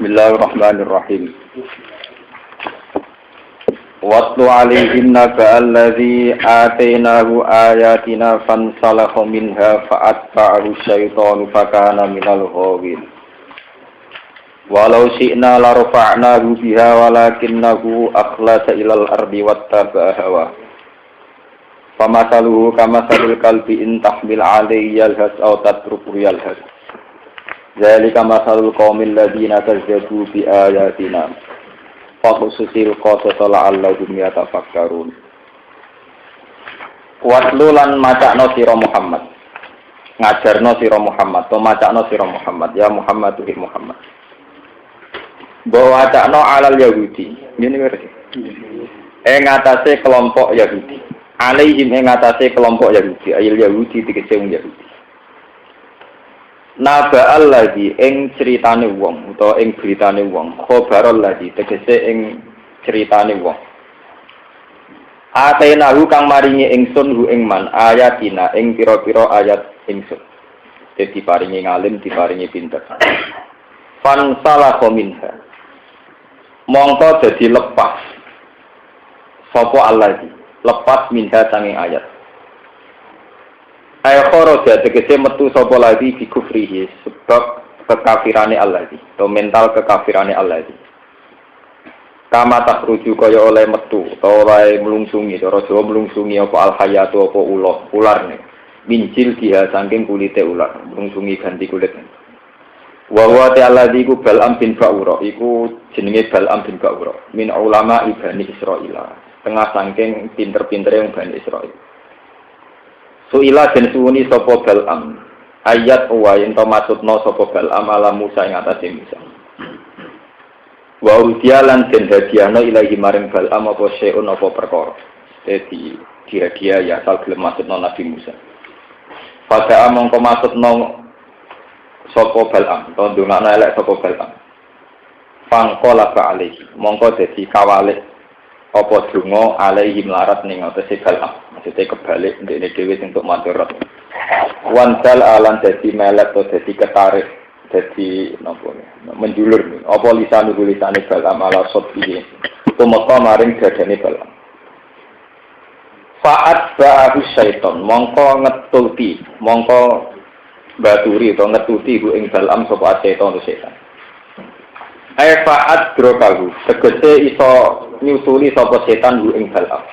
Bismillahirrahmanirrahim. Watlu alaihim naba alladhi atainahu ayatina fansalakha minha fa'atba'ahu syaitanu fakana minal ghawin. Walau syi'na larafa'nahu biha walakinnahu akhlasa ilal ardi wattaba'a hawa. Famathaluhu kamathalil kalbi in tahmil alaihi yalhas aw tatruku yalhas. Dzalika mathalul qaumil ladzina kazzabu bi ayatina. Fakhususil qasasa la'allahum yatafakkarun. Watlu lan macakno sira Muhammad. Ngajarno sira Muhammad, to macakno sira Muhammad, ya Muhammad tuhi Muhammad. Bahwa macakno alal Yahudi. Ngene ngerti. Ngatasi kelompok Yahudi. Alaihim ngatasi kelompok Yahudi, ayil Yahudi dikece wong Yahudi. Naba alladzi ing critane wong utawa ing beritane wong, khobarul ladzi tegese ing critane wong. Atainahu kang maringi ingsun hu ing man ayatina ing pira-pira ayat ingsun. Dadi paringi ngalim, diparingi pinter. Fan salakha minha. Mongko dadi lepas. Sapa alladzi? Lepas minha sanging ayat. Ayakoro dia tegese metu sapa lagi di kufrihi sebab kekafirane Allah iki atau mental kekafirane Allah iki. Kama takruju kaya oleh metu utawa oleh mlungsungi cara Jawa mlungsungi apa al hayatu apa ular ne. Mincil dia saking kulite ular, mlungsungi ganti kulit. Wa huwa ta'alladzi ku Bal'am bin Ba'ura iku jenenge Bal'am bin Ba'ura min ulama Bani Israil. Tengah saking pinter-pintere wong Bani Israil. Su'ila den suwuni sapa Bal'am ayat wa yen to maksudna sapa Bal'am ala Musa ing atase Musa. Wa udiya lan den hadiahna ilahi maring Bal'am apa syai'un apa perkara. Dadi dia ya asal gelem maksudna Nabi Musa. Pada mongko maksudna sapa Bal'am to ndongakno elek sapa Bal'am. Fangqala ba'alaihi mongko dadi kawalik apa donga alaihim larat ning atase Bal'am. Maksudnya kebalik ndekne dhewe sing entuk mandorot. Wansal alan dadi melek atau dadi ketarik, dadi napa menjulur. Apa lisane Bal'am ala sotbihi. Tumeka maring dadane Bal'am. Fa'at ba'ahu syaiton mongko ngetuti, mongko baturi atau ngetuti ku ing Bal'am sapa syaiton atau setan. Fa'at drokahu tegese iso nyusuli sapa setan ku ing Bal'am.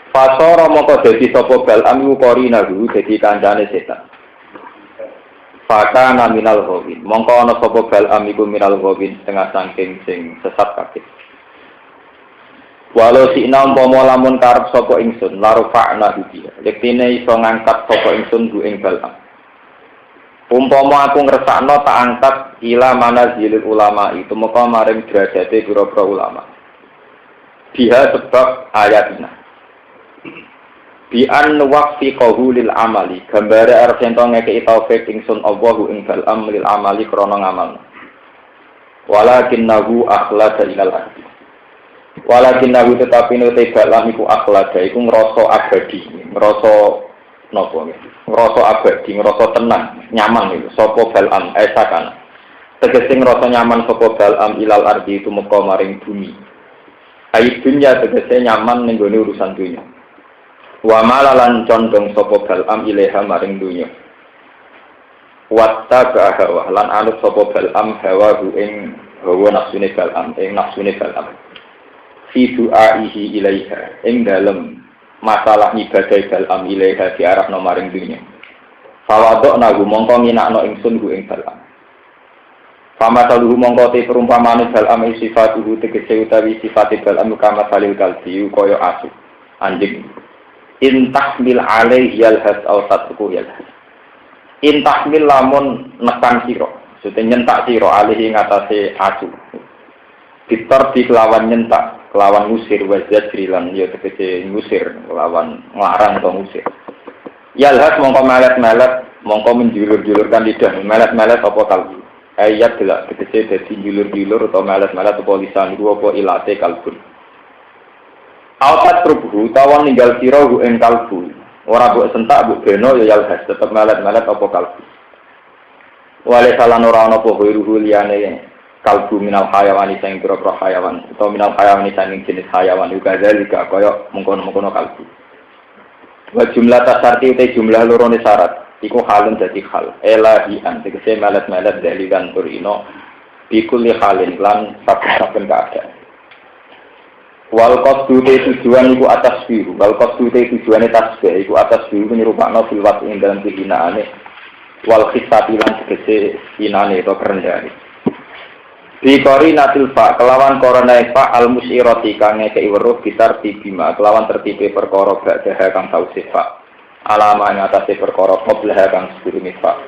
Fasara moko dadi sapa Bal'am iku qarinahu dadi kancane setan. Faka naminal ghawin. Mongko ana sapa Bal'am iku minal ghawin setengah saking sing sesat kabeh. Walau sina umpama lamun karep sapa ingsun larufa'na dia. Yektine iso ngangkat sapa ingsun ku ing Bal'am. Umpama aku ngresakno tak angkat ila manazilul ulama itu moko maring derajate pira-pira ulama. Dia sebab ayatina. Bi an waqfi qawlil amali gambare arep ento ngekeki taufik ingsun Allahu ing Bal'am lil amali krana ngamal. Walakinnahu akhlada ilal ardi. Walakinnahu tetapi nute Bal'am iku akhlada iku ngrasa abadi, ngrasa napa ngrasa abadi, ngrasa tenang, nyaman iku sapa Bal'am esakan. Tegese ngrasa nyaman sapa Bal'am ilal ardi itu meka maring bumi. Ayat dunia tegese nyaman ning gone urusan dunia. Wa malalan condong sapa Bal'am ilaha maring dunya. Watta hawa lan anut sapa Bal'am hawa ing hawa nafsune Bal'am ing nafsune Bal'am. Fi du'aihi ilaiha ing dalem masalah ibadah Bal'am ilaiha diarahno maring dunya. Fawadokna gu mongko nginakno ingsun gu ing Bal'am. Famasaluhu mongko te perumpamane Bal'am sifatuhu tegese utawi sifate Bal'am kama salil kalbi kaya asu anjing. Intahmil alaih yalhas aw tatruku yalhas. Intahmil lamun nekan sira, maksudnya nyentak sira alih ing atase asu. Ditor di kelawan nyentak, kelawan ngusir wajah srilan ya tegese ngusir, kelawan nglarang atau ngusir. Yalhas mongko melet-melet, mongko menjulur-julurkan lidah, melet-melet apa kalbu. Ayat delak tegese dadi julur-julur atau melet-melet apa lisan iku apa ilate kalbun. Altat rubuh tawan ninggal sira hu ing kalbu. Ora mbok sentak mbok beno ya yalhas tetep melet-melet apa kalbu. Wale salan ora ana apa ruhu liyane kalbu minal hayawani sing pira-pira hayawan atau minal hayawani sing jenis hayawan juga zalika kaya mengkono-mengkono kalbu. Wa jumlah tasarti te jumlah lorone syarat iku halun dadi hal elahian tegese melet-melet dari dan turino bikuli halin lan saben-saben keadaan. Wal qasdu te tujuan iku atas biru wal qasdu te tujuane tasbih iku atas biru nyerupakno fil wat ing dalam kehinaane wal khisati lan tegese hinane to kerendane. Bikori natil fa kelawan korona fa al musirati kang ngekei weruh bitar tibima kelawan tertipe perkara ba'daha kang tau sifat alama ing atase perkara qablaha kang sedurunge fa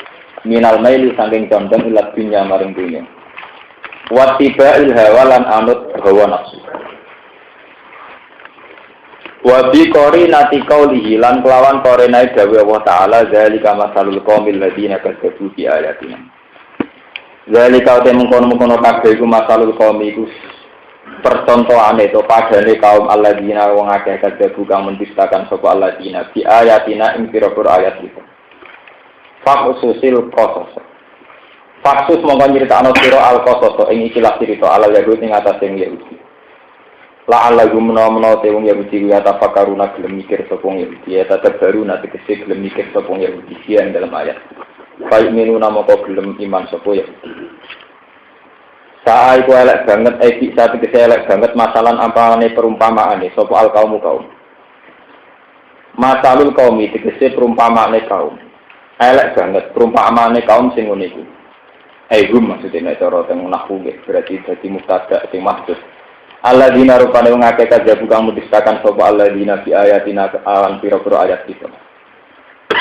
minal maili saking condong ilat dunya maring dunya wa tibail hawa lan anut hawa nafsu wa bikori nati qaulihi lan kelawan korena dawuh Allah taala zalika masalul qaumil ladina kadzabu bi ayatina. Jadi kau temu kono kabeh iku masalul kaum iku percontohane to padane kaum alladzina wong akeh kadhebu kang mendustakan sapa alladzina bi ayatina ing pira-pira ayat itu. Fakhususil qasas. Faksus mongko nyritakno sira al-qasas ing ikilah cerita ala Yahudi ing atase Yahudi. La allahu menawa te wong Yahudi ya tafakaruna gelem mikir sapa Yahudi ya tetep baru nate kesik gelem mikir sapa Yahudi sian dalam ayat. Baik minu nama kau gelem iman sopo ya. Saya iku elek banget, saat itu elek banget masalah ampane perumpamaan nih sopo al kaum. Masalul kaum itu tegese perumpamaan kaum. Elek banget perumpamaan kaum sing ngono iku. Gum maksudnya cara teng nahwu berarti dadi mubtada sing maksud. Alladzina rupane wong akeh kajabu kang mudistakan sopo alladzina bi ayatina awan pira-pira ayat kita.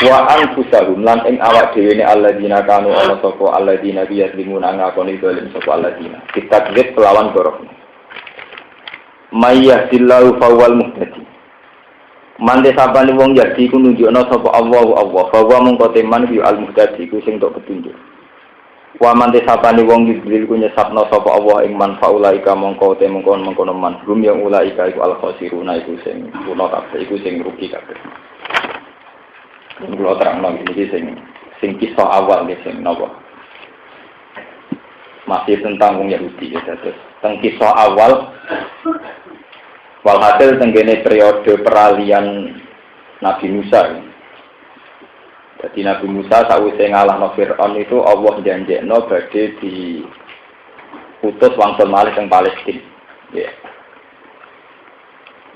Wa anfusahum lan ing awak dhewe ne alladzina kanu ana sapa alladzina yazlimuna ngakoni dolim sapa alladzina ditakdzib kelawan gorok mayyahdillahu fawwal muhtadi mande sabane wong yadi ku nunjukna sapa Allah fa mungko teman yu al muhtadi ku sing tok petunjuk wa mande sabane wong yudlil ku nyesapna sapa Allah ing manfaulaika mongko te mengkon man hum yang ulaika iku al khosiruna iku sing kuno kabeh iku sing rugi kabeh. Kalau terang lagi ini sing kisah awal nih sing nopo masih tentang wong Yahudi ya terus tentang kisah awal walhasil tenggene periode peralihan Nabi Musa. Jadi Nabi Musa sakwise ngalahno Fir'aun itu Allah janjekno badhe diutus wangsul malih teng Palestina. Ya.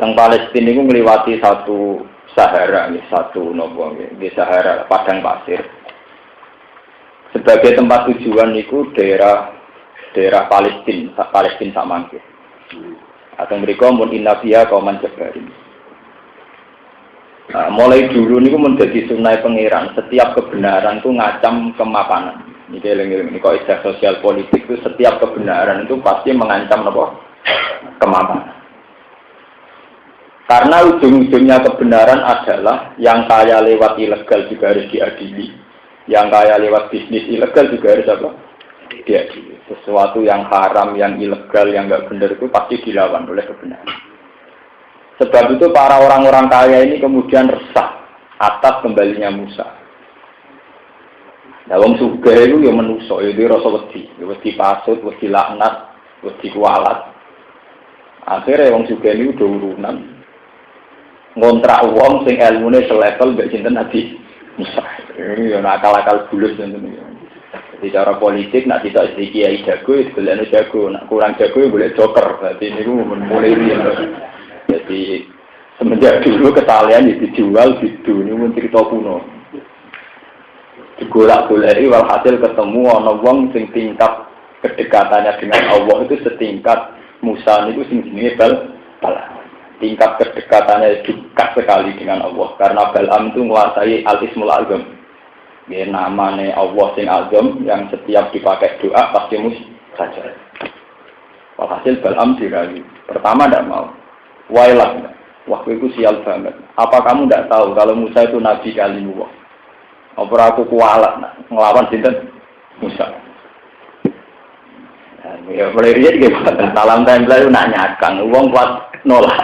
Teng Palestina itu ngliwati satu Sahara, satu nopo, di Sahara, padang pasir. Sebagai tempat tujuan itu daerah Palestina samangke. Atau mereka mun innabiya kauman jabarin. Nah, mulai dulu niku menjadi sunai pangeran. Setiap kebenaran itu ngacam kemapanan. Ini eling-eling ini kok istilah sosial politik itu setiap kebenaran itu pasti mengancam nopo kemapanan. Karena ujung-ujungnya kebenaran adalah yang kaya lewat ilegal juga harus diadili, yang kaya lewat bisnis ilegal juga harus apa? Diadili. Sesuatu yang haram, yang ilegal, yang nggak benar itu pasti dilawan oleh kebenaran. Sebab itu para orang-orang kaya ini kemudian resah atas kembalinya Musa. Dalam sugih itu ya menuso, ya dia rasa wedi pasut, wedi laknat, wedi kualat. Akhirnya wong sugih ini udah urunan. Ngontrak wong sing ilmune selevel mbek sinten Nabi Musa. Ini yo akal-akal bulus ngoten. Jadi cara politik nek tidak iki kiai jago itu golekne jago, nek kurang jago ya boleh joker. Dadi niku mulai riyen. Jadi semenjak dulu kesalahan dijual gitu niku cerita kuno. Digolak-goleki walhasil ketemu ana wong sing tingkat kedekatannya dengan Allah itu setingkat Musa niku sing jenenge Balaam. Tingkat kedekatannya dekat sekali dengan Allah karena Balaam itu menguasai al-ismul azam. Ya namanya Allah sing azam yang setiap dipakai doa pasti mustajab. Walhasil Balaam dirayu. Pertama tidak mau. Wailah. Wah itu sial banget. Apa kamu tidak tahu kalau Musa itu nabi kalimullah? Apa aku kualat ngelawan sinten Musa? Ya mulai dia juga salam tempel itu nak nyakang. Uang kuat nolak.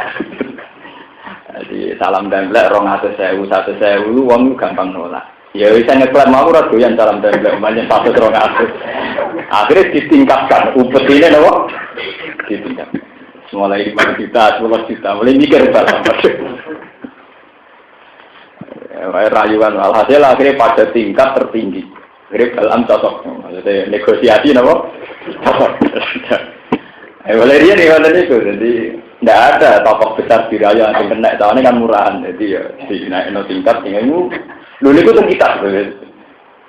Jadi salam template 200.000, 100.000 uang gampang nolak. Ya bisa ngeklaim aku ora doyan salam template, banyak 100-200. Akhirnya ditingkatkan, upet ini apa? Ditingkatkan. Mulai 5 juta, 10 juta, mulai mikir balam. Rayuan alhasil akhirnya pada tingkat tertinggi. Akhirnya balam cocok. Maksudnya negosiasi apa? Cocok. Mulai dia nih waktu itu, jadi tidak ada tokoh besar di raya yang kena, soalnya kan murahan, jadi ya dinaik tingkat tinggal dulu itu tuh kita.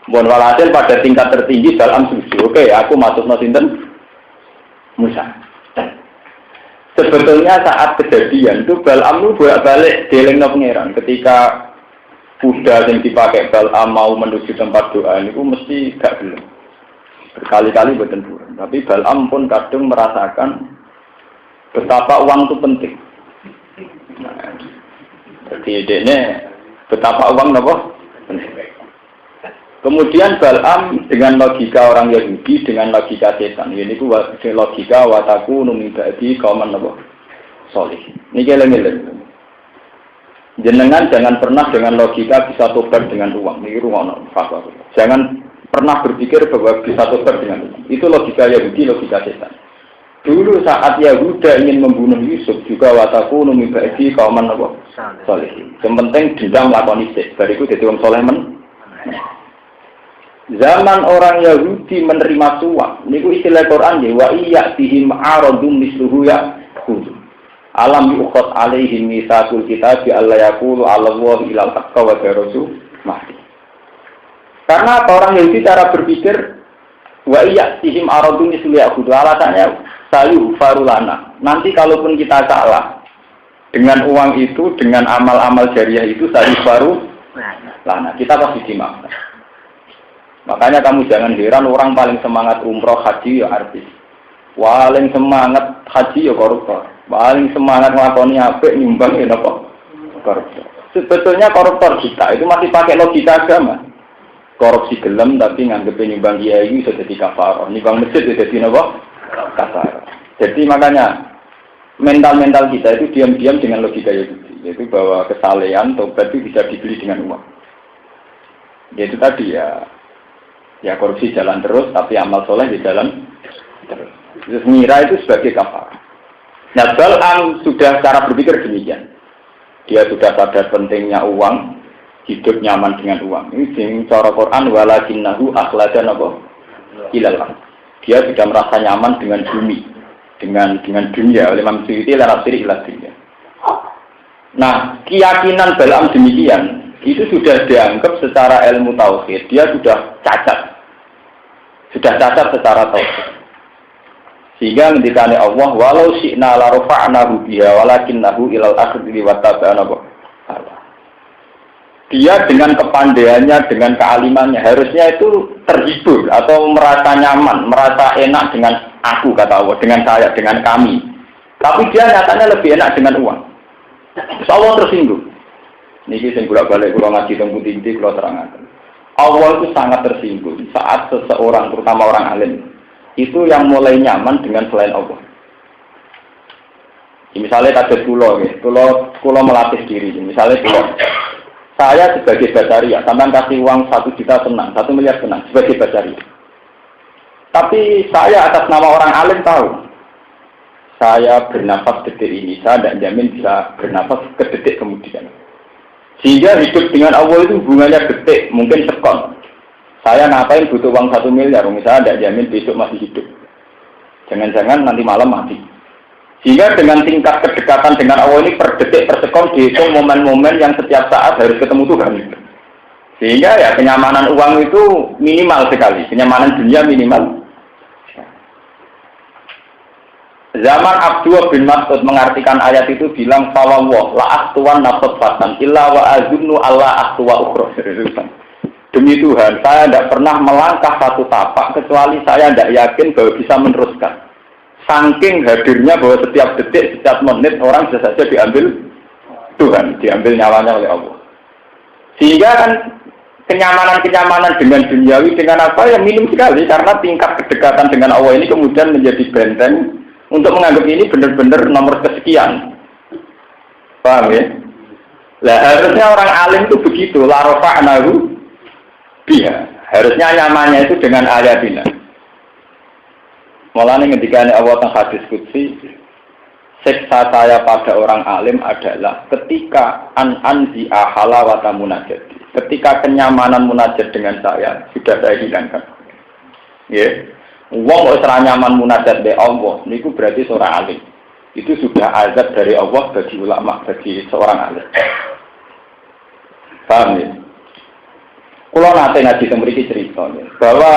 Bon walhasil pada tingkat tertinggi dalam susu. Oke, aku masuk nosinten Musa. Sebetulnya saat kejadian itu Balaam itu bolak-balik dielingno pangeran. Ketika kuda yang dipakai Balaam mau menuju tempat doa itu mesti gak belum. Berkali-kali boten buron. Tapi Balaam pun kadang merasakan betapa uang itu penting. Nah, jadi ini betapa uang apa? Penting. Kemudian Balaam dengan logika orang Yahudi, dengan logika setan. Ini ku logika wataku numibadi kauman apa? Solih. Ini keleng-keleng. Jenengan jangan pernah dengan logika bisa tobat dengan uang. Ini ruang fatwa. Jangan pernah berpikir bahwa bisa tobat dengan uang. Itu logika Yahudi, logika setan. Dulu saat Yahuda ingin membunuh Yusuf juga wataku numibadi kauman apa? Solih. Yang penting dendam lakoni sik. Bariku jadi wong soleh men. Zaman orang Yahudi menerima suap, niku istilah Quran ya, wa iyatihim aradum misluhu yaqul. Alam yuqat alaihim misaqul kitab alla yaqulu Allahu ilal haqqa wa rasul mahdi. Karena orang Yahudi cara berpikir wa iyatihim aradum misluhu yaqul. Alasannya sayu farulana. Nanti kalaupun kita salah dengan uang itu, dengan amal-amal jariah itu sayu farulana, kita pasti dimaafkan. Makanya kamu jangan heran orang paling semangat umroh haji ya artis. Paling semangat haji ya koruptor. Paling semangat ngelakoni apik nyumbang ya apa? Koruptor. Sebetulnya koruptor kita itu masih pakai logika agama. Korupsi gelem tapi nganggep nyumbang kiai itu jadi kafarah. Nyumbang masjid itu jadi apa? Kafarah. Jadi makanya mental kita itu diam-diam dengan logika yaitu bahwa kesalehan tobat itu bisa dibeli dengan uang. Yaitu tadi ya korupsi jalan terus, tapi amal soleh di jalan terus. Terus ngira itu sebagai kafarah. Nah, Balaam sudah cara berpikir demikian. Dia sudah sadar pentingnya uang, hidup nyaman dengan uang. Ini di cara Quran walakinnahu akhladan apa? Ilallah. Dia sudah merasa nyaman dengan bumi, dengan dunia. Oleh Imam Suyuti lanasiri ilah dunia. Nah, keyakinan Balaam demikian itu sudah dianggap secara ilmu tauhid. Dia sudah cacat secara tauhid. Sehingga ngendikane Allah walau syi'na la rafa'nahu biha walakinnahu ilal akhirati wattaba'ana Allah. Dia dengan kepandaiannya, dengan kealimannya harusnya itu terhibur atau merasa nyaman, merasa enak dengan aku kata Allah, dengan saya, dengan kami. Tapi dia nyatanya lebih enak dengan uang. Terus Allah tersinggung. Niki sing bolak-balik kula ngaji teng Putih kula terangaken. Allah itu sangat tersinggung saat seseorang, terutama orang alim, itu yang mulai nyaman dengan selain Allah. Misalnya kados kula melatih diri. Misalnya saya sebagai basaria, sampean kasih uang 1 juta senang, 1 miliar senang sebagai basaria. Tapi saya atas nama orang alim tahu, saya bernafas detik ini, saya tidak jamin bisa bernafas ke detik kemudian. Sehingga hidup dengan Allah itu hubungannya detik, mungkin sekon. Saya ngapain butuh uang 1 miliar, misalnya tidak jamin besok masih hidup. Jangan-jangan nanti malam mati. Sehingga dengan tingkat kedekatan dengan Allah ini per detik, per sekon dihitung momen-momen yang setiap saat harus ketemu Tuhan. Sehingga ya kenyamanan uang itu minimal sekali, kenyamanan dunia minimal. Zaman Abdullah bin Mas'ud mengartikan ayat itu bilang fawwah la ahtuwan nafat fatan illa wa azunnu alla ahtuwa ukhra. Demi Tuhan, saya tidak pernah melangkah satu tapak kecuali saya tidak yakin bahwa bisa meneruskan. Saking hadirnya bahwa setiap detik, setiap menit orang bisa saja diambil Tuhan, diambil nyawanya oleh Allah. Sehingga kan kenyamanan-kenyamanan dengan duniawi dengan apa yang minim sekali karena tingkat kedekatan dengan Allah ini kemudian menjadi benteng untuk menganggap ini benar-benar nomor kesekian. Paham ya? Lah harusnya orang alim itu begitu, la rafa'nahu biha. Harusnya nyamannya itu dengan ayatina. Mulane ketika Allah teng hadis qudsi, siksa saya pada orang alim adalah ketika anzi halawata munajat. Ketika kenyamanan munajat dengan saya sudah saya hilangkan. Ya. Wong wis ora nyaman munajat be Allah, niku berarti seorang alim. Itu sudah azab dari Allah bagi ulama, bagi seorang alim. Paham ya? Kalau nanti ngaji memiliki cerita bahwa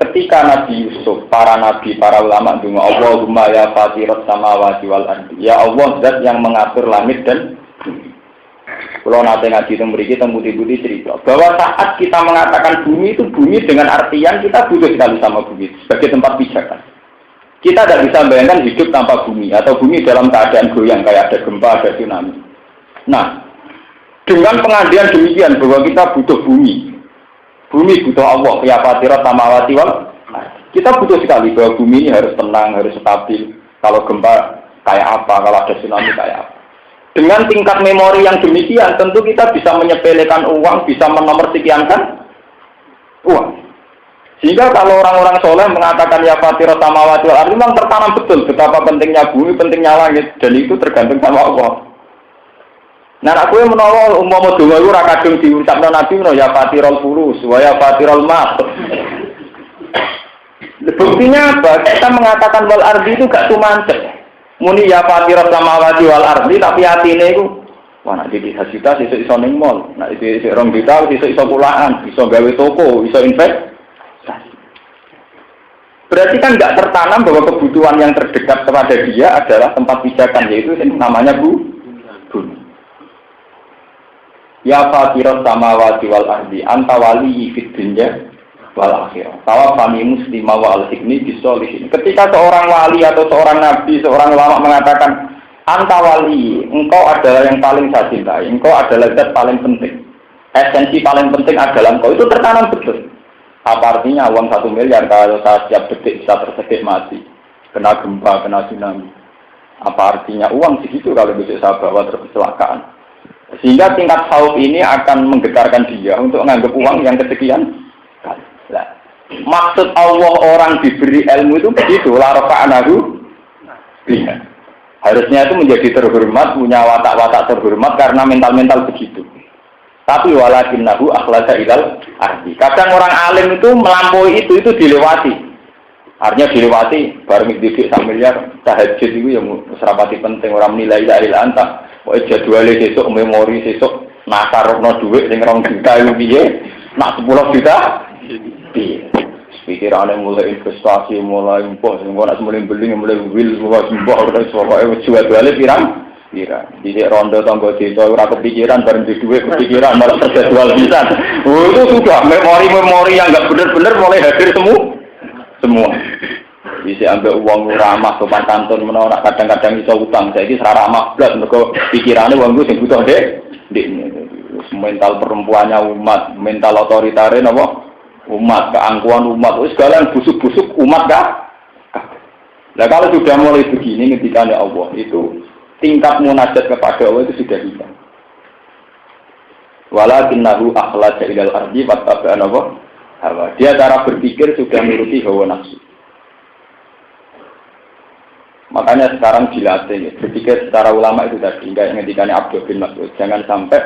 ketika Nabi Yusuf, para nabi, para ulama dungo Allahumma ya fatirat samawati wal ardi, ya Allah zat yang mengatur langit dan bumi. Kalau nanti ngaji memiliki tembuti-buti cerita bahwa saat kita mengatakan bumi itu bumi dengan artian kita butuh sekali sama bumi sebagai tempat pijakan. Kita tidak bisa bayangkan hidup tanpa bumi atau bumi dalam keadaan goyang kayak ada gempa, ada tsunami. Nah, dengan pengajian demikian bahwa kita butuh bumi. Bumi butuh Allah, ya fatirat samawati wal. Kita butuh sekali bahwa bumi ini harus tenang, harus stabil. Kalau gempa kayak apa, kalau ada tsunami kayak apa. Dengan tingkat memori yang demikian, tentu kita bisa menyepelekan uang, bisa menomorsekiankan uang. Sehingga kalau orang-orang soleh mengatakan ya fatirat samawati wal, memang tertanam betul betapa pentingnya bumi, pentingnya langit, dan itu tergantung sama Allah. Nah, aku yang menolong umpama donga iku ora kadung diucapno Nabi menawa ya fatirul furus wa ya fatirul mas. Buktinya apa? Kita mengatakan wal ardi itu gak tumancep. Muni ya fatirul samawati wal ardi tapi atine iku wah nek iki juta sesuk iso ning mall, nek iki 2 juta sesuk iso pulaan, iso gawe toko, iso investasi. Berarti kan enggak tertanam bahwa kebutuhan yang terdekat kepada dia adalah tempat pijakan, yaitu namanya bumi. Ya fatirat samawati wal ardi anta wali fid dunya wal akhirah. Tawaffani muslima wa alhiqni bisolihin. Ketika seorang wali atau seorang nabi, seorang ulama mengatakan anta wali, engkau adalah yang paling saya cintai, engkau adalah zat paling penting. Esensi paling penting adalah engkau, itu tertanam betul. Apa artinya uang 1 miliar kalau saya setiap detik bisa tersedek mati, kena gempa, kena tsunami. Apa artinya uang segitu kalau besok saya bawa terkecelakaan? Sehingga tingkat khauf ini akan menggetarkan dia untuk menganggap uang yang kesekian. Nah, maksud Allah orang diberi ilmu itu begitu, la rafa'nahu biha. Harusnya itu menjadi terhormat, punya watak-watak terhormat karena mental-mental begitu. Tapi walakinnahu akhlasa ilal ardi. Kadang orang alim itu melampaui itu dilewati. Artinya dilewati, bareng didik 1 miliar, tahajud itu yang serapati penting, orang menilai la ilaha anta. Pokoknya jadwalnya besok, memori besok, nakarokno duit, yang 2 juta itu biye, nak 10 juta, biye. Pikirannya mulai investasi, mulai impor, nak mulai beli, mulai wil, mulai sembah, pokoknya jadwalnya pirang. Jadi rondo tangga desa, orang kepikiran, bareng di duit, kepikiran, malah terjadwal bisa. Itu sudah, memori-memori yang nggak benar-benar mulai hadir semua. Bisa ambil uang ramah sopan santun menolak kadang-kadang iso utang. Saya ini ramah blas mergo pikirane wong sing butuh dek. Mental perempuannya umat, mental otoritaris napa? Umat, keangkuhan umat, segala yang busuk-busuk umat kah? Nah kalau sudah mulai begini ketika ada Allah itu tingkat munajat kepada Allah itu sudah hilang. Walakinnahu akhlaja ilal ardi wattaba'an Allah. Dia cara berpikir sudah menuruti hawa nafsu. Makanya sekarang dilatih, berpikir secara ulama itu tadi, kayak ngendikane Abdul bin Mas'ud. Jangan sampai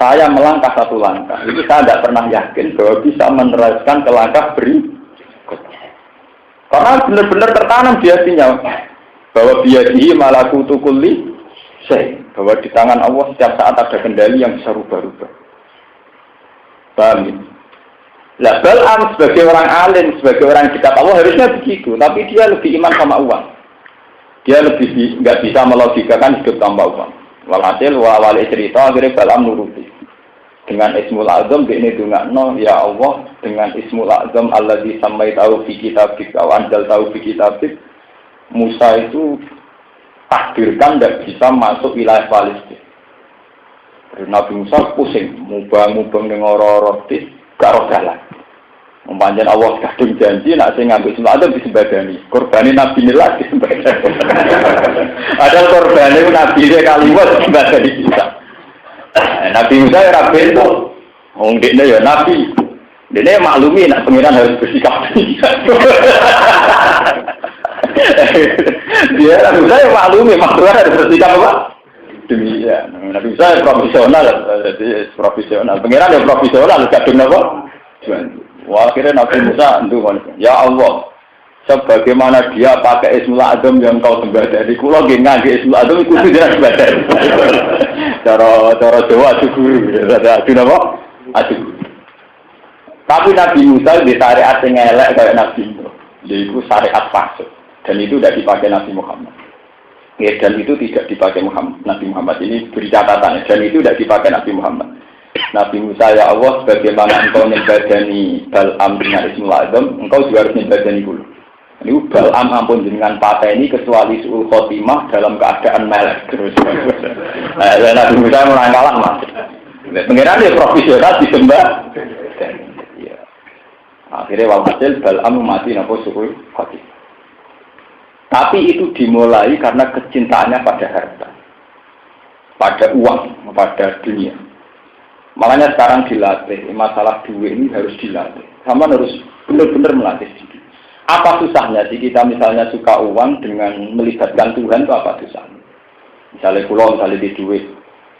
saya melangkah 1 langkah. Itu saya tidak pernah yakin bahwa bisa meneruskan ke langkah berikutnya. Karena benar-benar tertanam di hatinya bahwa biyadihi malakutu kulli syai, bahwa di tangan Allah setiap saat ada kendali yang bisa rubah-rubah. Paham ya? Lah Bal'am sebagai orang alim, sebagai orang dekat Allah harusnya begitu, tapi dia lebih iman sama uang. Dia lebih nggak bisa melogikakan hidup tanpa uang. Walhasil wali cerita akhirnya Bal'am nuruti. Dengan Ismul Azam ini dungakno ya Allah dengan Ismul Azam alladzi samaitahu fi kitabik wa anzal tahu fi kitabik. Musa itu takdirkan tidak bisa masuk wilayah Palestina. Nabi Musa pusing, mubang-mubang ning ora-ora gak ora dalan. Mempanjen Allah kadung janji nak sing ngambil Ismul Azam disembadani. Korbane Nabi nilah disembadani. Ada korbane Nabi kalimat disembadani kita. Nabi Musa ya bento. Wong dekne ya Nabi. Dekne maklumi nak pengiran harus bersikap. Dia Nabi Musa yang maklumi Tuhan ada bersikap apa? Demikian. Nabi Musa profesional, jadi profesional. Pengiran yang profesional, kadang apa? Wah, akhirnya Nabi Musa itu ya Allah, sebagaimana dia pakai Ismul Azam yang kau sembah dari kulo ngangge Ismul Azam itu tidak sembah. Cara Jawa guru, ada apa? Aduh. Tapi Nabi Musa di syariat yang elek kayak Nabi Musa, yaitu syariat fasik, dan itu tidak dipakai Nabi Muhammad. Ya, dan itu tidak dipakai Nabi Muhammad ini beri catatan, dan itu tidak dipakai Nabi Muhammad. Nabi Musa ya Allah, bagaimana engkau membadani Bal'am dengan Ismul Azam, engkau juga harus membadani dulu. Ini Bal'am ampun dengan pateni kecuali su'ul khotimah dalam keadaan melek terus. Nabi Musa melangkalah mas. Pengiran dia profesional disembah. Ya. Akhirnya walhasil Bal'am mati napa su'ul khotimah. Tapi itu dimulai karena kecintaannya pada harta, pada uang, pada dunia. Makanya sekarang dilatih, masalah duit ini harus dilatih. Sama harus benar-benar melatih diri. Apa susahnya sih kita misalnya suka uang dengan melibatkan Tuhan itu apa susahnya? Misalnya pulau, misalnya di duit,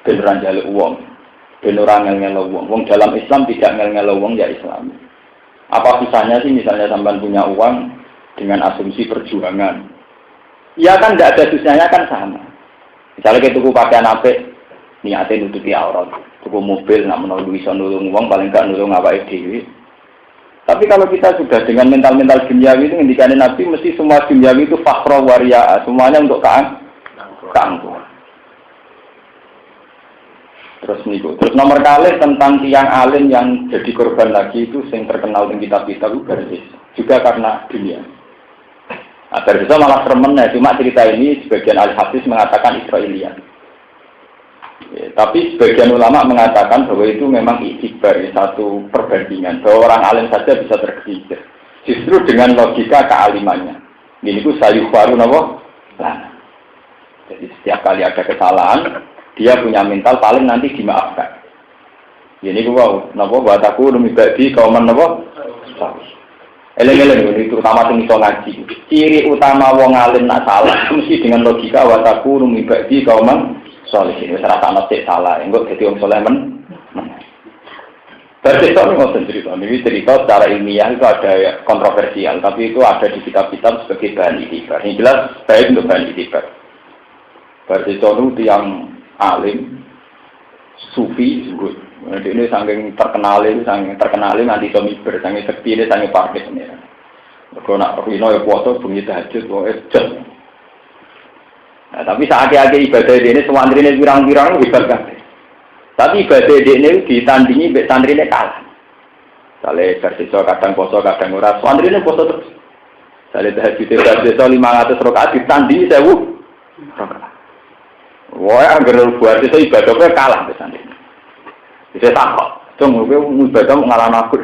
beneran jaluk uang, beneran ngel-ngel uang. Uang dalam Islam tidak ngel-ngel uang ya Islam. Apa susahnya sih misalnya sampai punya uang dengan asumsi perjuangan? Ya kan tidak ada susahnya kan sama. Misalnya kita tuku pakaian apik, niatnya nutupi aurat. Tuku mobil, nak menolong bisa nulung uang, paling enggak nulung awake dhewe. Tapi kalau kita sudah dengan mental-mental duniawi itu, ngendikane Nabi, mesti semua duniawi itu fakhra wariya, semuanya untuk keangkuhan. Terus nomor kali tentang tiang alim yang jadi korban lagi itu, yang terkenal di kitab-kitab itu juga karena dunia. Nah, bisa malah sermennya, cuma cerita ini sebagian al-hadis mengatakan Israiliyah. Ya, tapi sebagian ulama mengatakan bahwa itu memang iktibar, satu perbandingan bahwa orang alim saja bisa tergelincir justru dengan logika kealimannya. Ini itu sayufaru napa? Jadi setiap kali ada kesalahan dia punya mental paling nanti dimaafkan. Ini gua napa bataku lumibadi kauman napa? Eleng-eleng itu terutama sing iso ngaji. Ciri utama wong alim nak salah mesti dengan logika wataku lumibadi kauman soalnya ini rasa nasib salah, enggak jadi orang soleh Berarti ini cerita secara ilmiah itu ada kontroversial, tapi itu ada di kitab-kitab sebagai bahan itibar. Ini jelas baik untuk bahan itibar. Berarti itu yang alim, sufi, good. Ini saking terkenal nanti tomiber, saking sekti ini saking parkir ini. Kalau nak rino ya puasa bunyi tahajud, jam. Nah, tapi saat-saat ibadah ini santri ini pirang-pirang hebat kan. Tapi ibadah ini ditandingi mbek santri ini kalah. Sale bersisa kadang poso kadang ora. Santri ini poso terus. Sale tahajud 500 rakaat ditandingi 1000 rakaat. Wah, anggere buat itu ibadah kalah mbek santri. Bisa takok. Cung kowe ibadah ngalahno aku.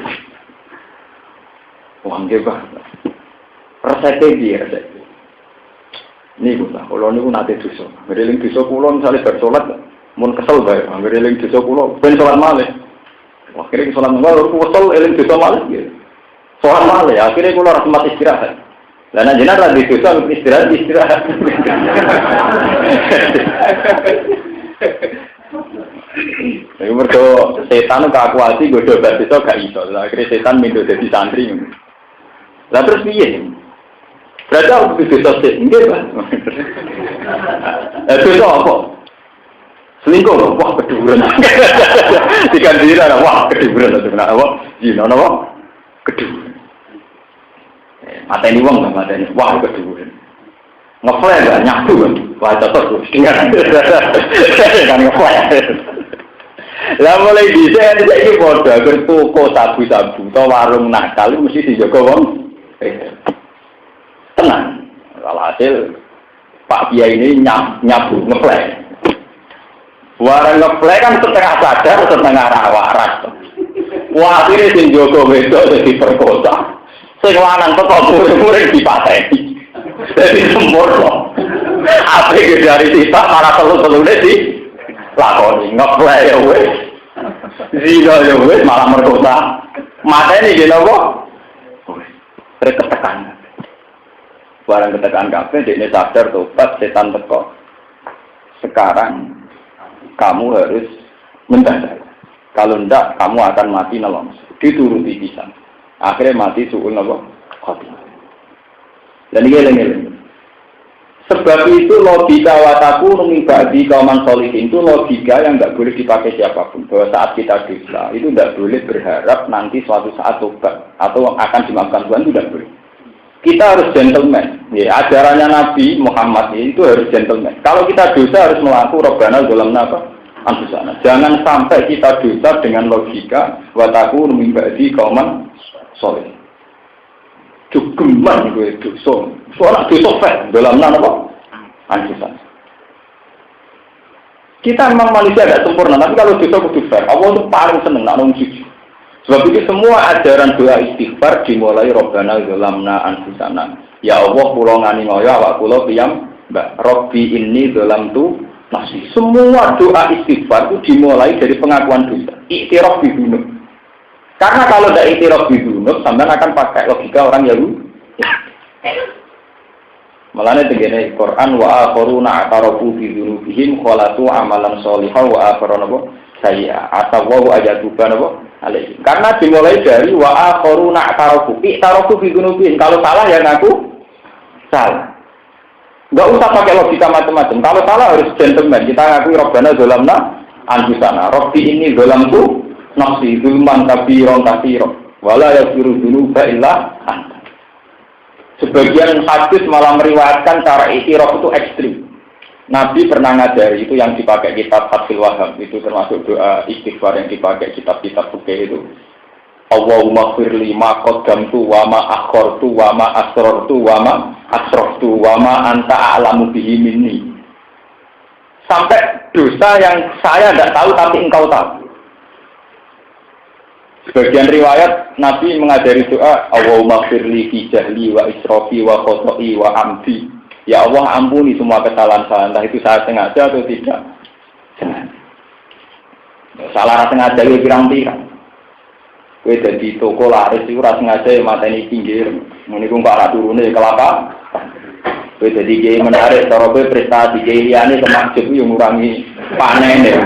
Wah, nggih, Pak. Resepnya piye resep? Ini pula, kalau ini nanti dosa. Ngereling dosa pulau misalnya bersolat, mau kesel baik. Ngereling dosa pulau, ben solat malah. Akhirnya solat malah, aku kesel, eling dosa malah. Solat malah ya, akhirnya pulau rahmat istirahat. Dan jenazah lagi dosa, istirahat. Jadi mereka setan keakuasi, gue coba dosa gak iso. Akhirnya setan minta jadi santri. Lah terus piye? Berarti aku bisa sih, enggak Pak. Itu apa? Selingkuh loh, wah keduren. Diganti lah, wah keduren itu benar, wah zina, wah keduren. Mata ini uang, mata ini, wah keduren. Ngeflare nggak nyatu kan? Wah cocok tuh, kan ngeflare. Lah mulai bisa ini bodoh, bertoko sabu-sabu, atau warung nakal, mesti dijaga wong. Tenang, kalau hasil Pak Kiai ini nyabu ngeplay. Warang ngeplay kan setengah sadar, setengah waras. Wah, akhirnya sing Joko Wedo jadi perkosa. Sing lanang teko murid dipateni. Jadi sempurna. Apa dari sisa para telu-telune di lakoni ngeplay ya wis. Zina ya wis malah merkosa. Mateni nggih napa? Wis. Ketekan. Barang ketekan kabeh dekne sadar tobat setan teko. Sekarang kamu harus minta saya. Kalau ndak kamu akan mati nelong. Dituruti pisan. Akhirnya mati suul apa? Khotimah. Dan ini. Sebab itu logika wataku mengibadi kauman solihin itu logika yang nggak boleh dipakai siapapun. Bahwa saat kita dosa itu nggak boleh berharap nanti suatu saat tobat atau akan dimaafkan Tuhan, itu nggak boleh. Kita harus gentleman. Ya, ajarannya Nabi Muhammad itu harus gentleman. Kalau kita dosa harus melaku Rabbana zalamna anfusana. Jangan sampai kita dosa dengan logika wataku mengibadi kauman solihin. Cukuman gue dosa. Soalnya dosa fair dalam apa? Anjusan. Kita memang manusia tidak sempurna, tapi kalau dosa kudu fair. Allah itu paling seneng nak nong jujur. Sebab itu semua ajaran doa istighfar dimulai Rabbana zalamna anfusana. Ya Allah, kula ngani ngoyo awak kula piyam mbak Rabbi inni zalamtu nafsi. Semua doa istighfar itu dimulai dari pengakuan dosa. Iktiraf bi dzunub. Karena kalau tidak iktiraf bi dzunub, sampean akan pakai logika orang Yahudi. Malane tegene Quran wa akharuna atarafu bi dzunubihim khalatu amalan sholihan wa akharuna sayya atawu ajatuban apa alaihi. Karena dimulai dari wa akharuna atarafu bi dzunubihim. Kalau salah ya ngaku salah. Enggak usah pakai logika macam-macam. Kalau salah harus gentleman. Kita ngaku Rabbana zalamna anfusana. Rabbi inni zalamtu nafsi zulman kabiran katsiran wala yaghfiru dzunuba illa anta. Sebagian hadis malah meriwayatkan cara iktiraf itu ekstrim. Nabi pernah ngajari itu yang dipakai kitab Fathul Wahhab, itu termasuk doa istighfar yang dipakai kitab-kitab fikih itu. Allahumma firli ma qaddamtu wa ma akhartu wa ma asrartu wa ma asraftu wa ma anta a'lamu bihi minni. Sampai dosa yang saya tidak tahu tapi engkau tahu. Sebagian riwayat Nabi mengajari doa Allahumma firli fi jahli wa israfi wa khoto'i wa amdi. Ya Allah ampuni semua kesalahan saya, entah itu saya sengaja atau tidak. Salah sengaja ya pirang-pirang. Kowe dadi toko laris iku ora sengaja ya mateni pinggir. Niku kok ora turune kelapa. Kowe dadi kiai menarik cara kowe prestasi kiai liyane kemakjub yo ngurangi panene.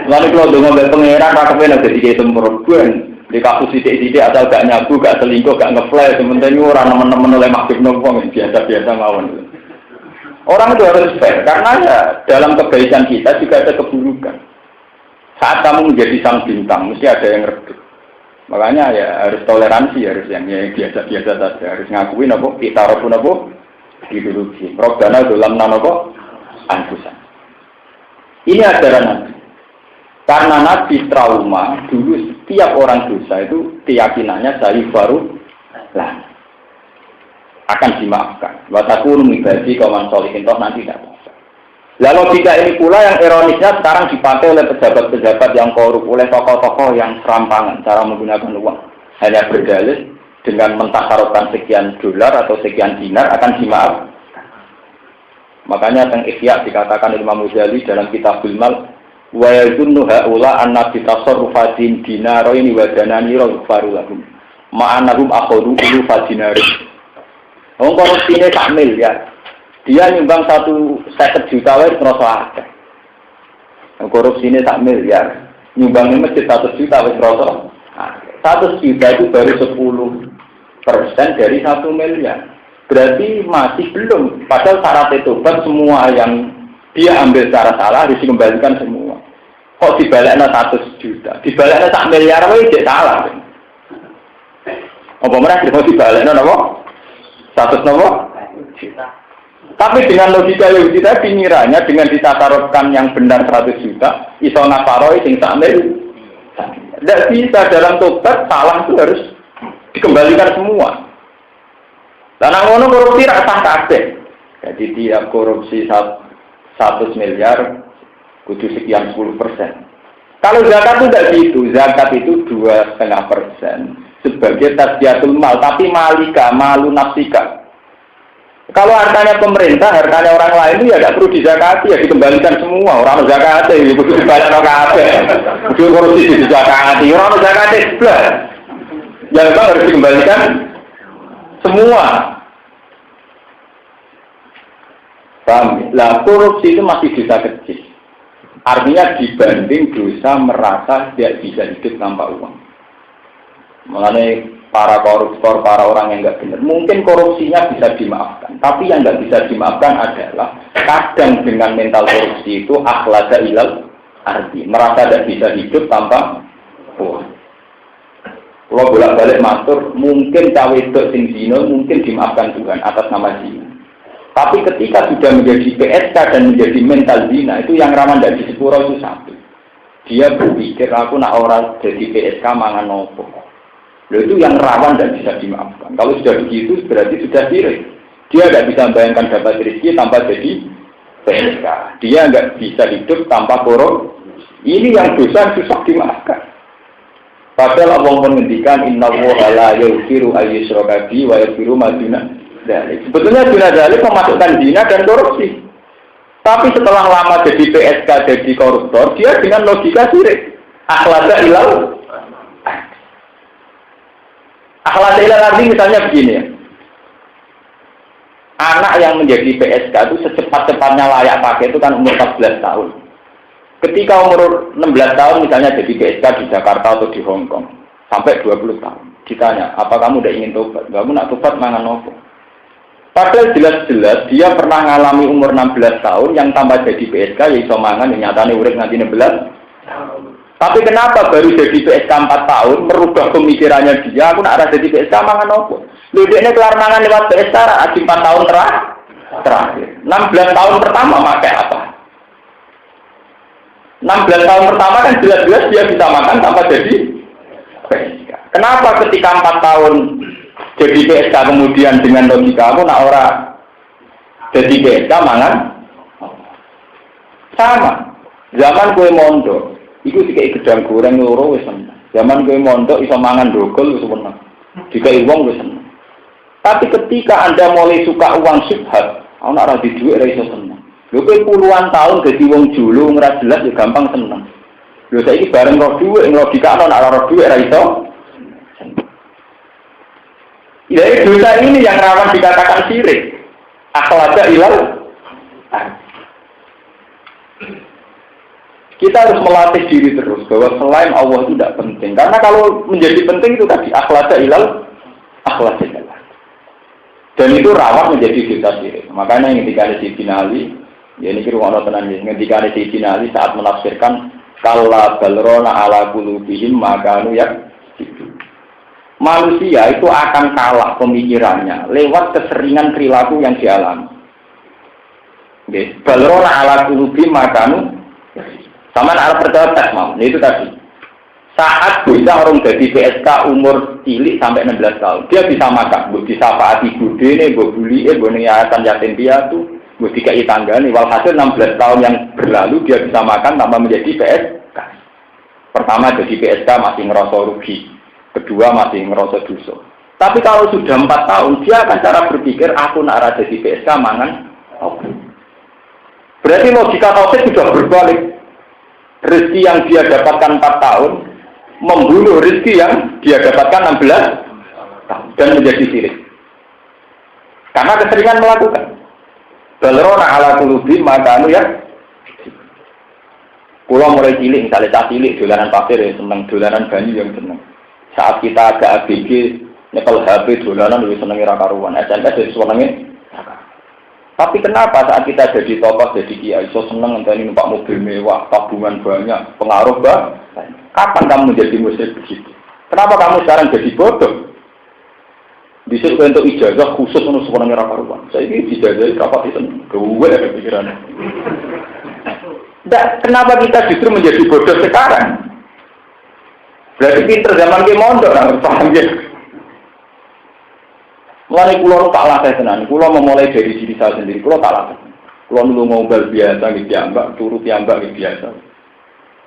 Lalu kalau dengan pengeran, maka kita jadi kayak temperaturan di kasus sidik-sidik asal gak nyabu, gak selingkuh, gak ngefly. Sementara orang teman-teman oleh maksud nongkrong biasa-biasa ngawon. Orang itu harus fair karena ya, dalam kebaikan kita juga ada keburukan. Saat kamu menjadi sang bintang, mesti ada yang redup. Makanya ya harus toleransi, harus yang biasa-biasa saja, harus ngakuin apa, kita pun apa, ideologi. Robbana zalamna apa, anfusan. Ini ajaran Nabi. Karena Nabi trauma, dulu setiap orang dosa itu keyakinannya dari baru lah akan dimaafkan. Wataku mengibadi kauman sholihin toh nanti tidak bisa. Lalu logika ini pula yang ironisnya sekarang dipakai oleh pejabat-pejabat yang korup, oleh tokoh-tokoh yang serampangan cara menggunakan uang. Hanya berdalih dengan mentasarufkan sekian dolar atau sekian dinar akan dimaafkan. Makanya teng Ihya dikatakan Imam Ghazali dalam Kitabul Mal wa yazunnu haula anna bi tasarrufatin dinaraini wa danani raghfaru lahum ma'annahum akhadhu ulu fadinari. Wong korupsine sak miliar. Dia nyumbang 150 juta wae terus akeh. Korupsine sak miliar. Nyumbang masjid 100 juta wis terus akeh. 100 juta itu baru 10% dari 1 miliar. Berarti masih belum. Padahal syarat tobat semua yang dia ambil secara salah harus dikembalikan semua. Kok dibalekna 100 juta? Dibalekna 1 miliar wae cek salah. Apa mereka mau dibalekna napa? 100 napa? Juta. Tapi dengan logika yang kita pingiranya dengan ditatarufkan yang benar 100 juta, iso nafaroi sing sak miliar. Tidak bisa dalam tobat salah itu harus dikembalikan semua. Dan ngono korupsi ra sah kabeh. Jadi tiap korupsi 100 miliar kudu sekian 10%. Kalau zakat itu tidak gitu, zakat itu 2,5% sebagai tasbihatul mal, tapi malika, malu nafsika. Kalau hartanya pemerintah, hartanya orang lain itu ya tidak perlu dizakati, ya dikembalikan semua. Orang zakati, ya kudu dibayar kabeh. Kudu korupsi dizakati, orang zakati sebelah. Ya memang harus dikembalikan semua. Paham? Lah korupsi itu masih dosa kecil. Artinya dibanding dosa merasa tidak bisa hidup tanpa uang. Mengenai para koruptor, para orang yang nggak benar, mungkin korupsinya bisa dimaafkan. Tapi yang nggak bisa dimaafkan adalah kadang dengan mental korupsi itu akhlada ilal arti, merasa tidak bisa hidup tanpa uang. Kalau bolak-balik matur, mungkin cawe wedok sing zina mungkin dimaafkan Tuhan atas nama zina. Tapi ketika sudah menjadi PSK dan menjadi mental zina, itu yang rawan dari sepuro itu satu. Dia berpikir, aku nak orang jadi PSK mangan nopo. Loh, itu yang rawan dan bisa dimaafkan. Kalau sudah begitu, berarti sudah sirik. Dia tidak bisa bayangkan dapat rezeki tanpa jadi PSK. Dia nggak bisa hidup tanpa korup. Ini yang dosa susah dimaafkan. Padahal Allah menghentikan, innallaha la yaghfiru ayyushraka bihi wa yaghfiru ma duna dzalik. Sebetulnya duna dzalik memasukkan zina dan korupsi. Tapi setelah lama jadi PSK, jadi koruptor, dia dengan logika sirik. Akhlada ilal. Akhlada ilal arti misalnya begini ya. Anak yang menjadi PSK itu secepat-cepatnya layak pakai itu kan umur 14 tahun. Ketika umur 16 tahun misalnya jadi PSK di Jakarta atau di Hong Kong sampai 20 tahun. Ditanya, apa kamu udah ingin tobat? Kamu nak tobat mangan nopo? Padahal jelas-jelas dia pernah ngalami umur 16 tahun yang tambah jadi PSK ya iso mangan yang nyatane urip nganti 16 tahun. Tapi kenapa baru jadi PSK 4 tahun merubah pemikirannya dia, aku nak jadi PSK mangan nopo? Lho dekne kelar mangan lewat PSK aja 4 tahun terakhir. 16 tahun pertama pakai apa? 16 tahun pertama kan jelas-jelas dia bisa makan tanpa jadi PSK. Kenapa ketika 4 tahun jadi PSK kemudian dengan logika aku nak ora jadi PSK mangan sama. Zaman kue mondok, itu dikai gedang goreng loro wis seneng. Zaman kue mondok iso mangan dogol wis seneng. Dikai wong wis seneng. Tapi ketika Anda mulai suka uang syubhat, ana ora di dhuwit ora iso seneng. Lho kowe puluhan tahun dadi wong julu ora jelas ya gampang seneng. Lho saiki bareng roh dhuwit logika ana ora roh dhuwit ora iso. Ya dosa ini yang rawan dikatakan syirik. Akhlada ilal. Kita harus melatih diri terus bahwa selain Allah itu tidak penting. Karena kalau menjadi penting itu tadi akhlada ilal, akhlada ilal. Dan itu rawan menjadi dosa syirik. Makanya yang ketika ada di finali, ya ini kira orang tenan ini. Ketika ada di finali saat menafsirkan kalla balrona ala qulubihim makanu yak. Manusia itu akan kalah pemikirannya lewat keseringan perilaku yang dialami. Okay. Balrona ala qulubihim makanu sama ala percaya tes mau. Itu tadi. Saat bisa orang jadi PSK umur cilik sampai 16 tahun, dia bisa makan, bisa paati budene, bully, yayasan yatim piatu, dikai tanggane. Walhasil 16 tahun yang berlalu dia bisa makan tanpa menjadi PSK. Pertama jadi PSK masih ngerasa rugi, kedua masih ngerasa dosa. Tapi kalau sudah 4 tahun, dia akan cara berpikir aku nak ada jadi PSK mangan. Berarti logika tauhid sudah berbalik. Rezeki yang dia dapatkan 4 tahun membunuh rezeki yang dia dapatkan 16 tahun dan menjadi syirik. Karena keseringan melakukan. Balrona ala qulubi maka ya. Kula mulai cilik misalnya cah cilik dolanan pasir ya seneng, dolanan banyu yang seneng. Saat kita agak ABG nyekel HP dolanan lebih seneng ra karuan. SMS wis senenge. Tapi kenapa saat kita jadi tokoh, jadi kiai, so seneng ngenteni numpak mobil mewah, tabungan banyak, pengaruh banyak. Kapan kamu menjadi musyrik begitu? Kenapa kamu sekarang jadi bodoh? Disuruh untuk ijazah khusus untuk sebenarnya rakyat. Saya ini ijazah rapat itu, gue ada pikirannya. Kenapa kita justru menjadi bodoh sekarang? Berarti pinter zaman ke mondok, paham ya? Mulai pulau tak latih tenan, pulau memulai dari diri saya sendiri, pulau tak latih. Pulau dulu ngobrol biasa, diambak, turut diambak biasa.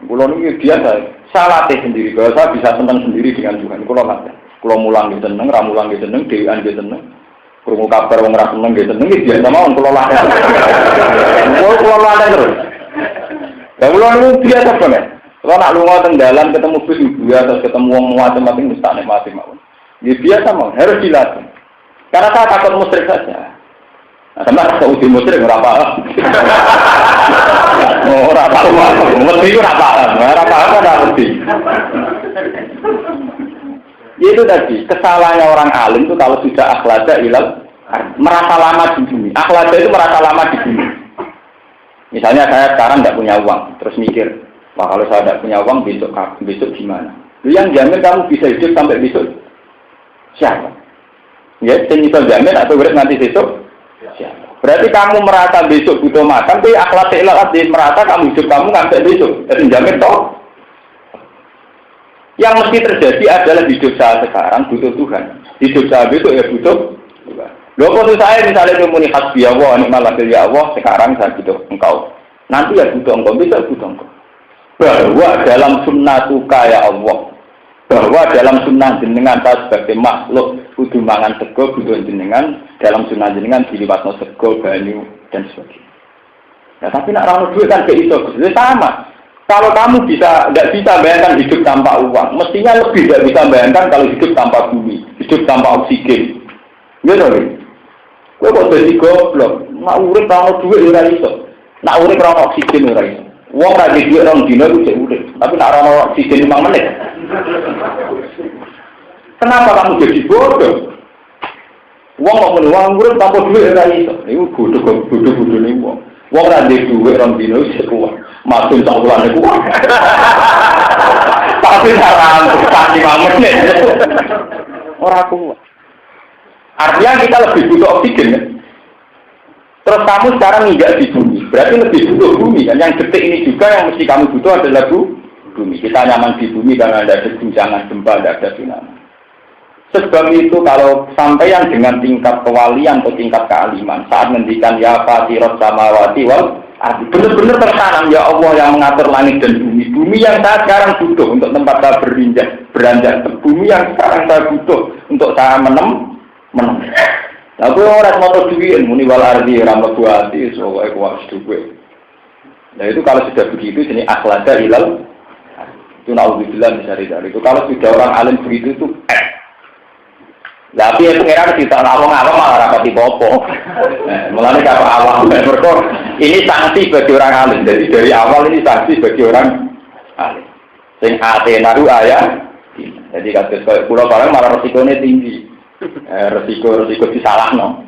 Pulau ini biasa, saya latih sendiri, bahwa saya bisa senang sendiri dengan Tuhan. Pulau latih, pulau mulang gitu seneng, ramulang gitu seneng, dewan gitu seneng, kurung kabar orang ras seneng gitu seneng, biasa mau pulau latih. Pulau latih terus. Dan pulau ini biasa banget. Kalau nak lunga tenggalan ketemu bus biasa, ketemu orang macam-macam mesti mati mau. Ini biasa mau, harus dilatih. Karena saya takut musyrik saja. Nah, sama saya uji musyrik berapa? Ora paham, mesti ora paham ora mesti. Itu tadi kesalahannya orang alim itu kalau sudah akhlada ilal merasa lama di bumi. Akhlada itu merasa lama di bumi. Misalnya saya sekarang tidak punya uang, terus mikir, wah kalau saya tidak punya uang besok gimana? Yang jamin kamu bisa hidup sampai besok siapa? Ya, bisa jamin atau berat nanti besok siapa? Berarti kamu merasa besok butuh makan, tapi akhlak ilal merasa kamu hidup kamu sampai besok. Jadi jamin toh? Yang mesti terjadi adalah hidup saya sekarang butuh Tuhan. Hidup saya besok ya butuh Tuhan. Loh kalau saya misalnya muni hasbi Allah, nikmat lagi ya Allah, sekarang saya butuh engkau. Nanti ya butuh engkau, besok butuh engkau. Bahwa dalam sunnah tuka ya Allah, bahwa dalam sunnah jenengan saya sebagai makhluk kudu mangan sego butuh jenengan, dalam sunnah jenengan diliwatno sego, banyu dan sebagainya. Nah tapi nak rano duit kan gak iso, sama. Kalau kamu nggak bisa bayangkan hidup tanpa uang, mestinya lebih nggak bisa bayangkan kalau hidup tanpa bumi, hidup tanpa oksigen. Gitu nih. Gue kok jadi goblok. Nak urip kalau duit ora iso. Nak urip ora oksigen ora iso. Wong ra duit rong dina ku cek urip. Tapi nak ora oksigen 5 menit. Kenapa kamu jadi bodoh? Wong kok muni wong urip tanpa duit ora iso. Iku bodoh ning wong. Wong ra duit rong dina wis kuat. Maksud tak ulang kuat. Tapi saran pasti 5 menit. Ora kuat. Artinya kita lebih butuh oksigen kan? Terus kamu sekarang tidak di bumi, berarti lebih butuh bumi kan? Yang detik ini juga yang mesti kamu butuh adalah bumi. Kita nyaman di bumi karena ada guncangan gempa, tidak ada tsunami. Sebab itu kalau sampaian dengan tingkat kewalian atau tingkat kealiman saat menghentikan ya fatirot samawati wal ardi, benar-benar tertanam ya Allah yang mengatur langit dan bumi yang saya sekarang butuh untuk tempat saya beranjak, bumi yang sekarang saya butuh untuk saya menang. Tapi orang motor duit, muni wal ardi ramah buati, soalnya kuat duit. Nah itu kalau sudah begitu, jenis akhlada ilal, itu naudzubillah dari itu. Kalau sudah orang alim begitu itu, tapi itu kira kita awang-awang malah rapati popo. Mulanya kalau awang berkor, ini sanksi bagi orang alim. Jadi dari awal ini sanksi bagi orang alim. Sing atenaru ayah, jadi kata pulau barang malah resikonya tinggi. Resiko disalahno.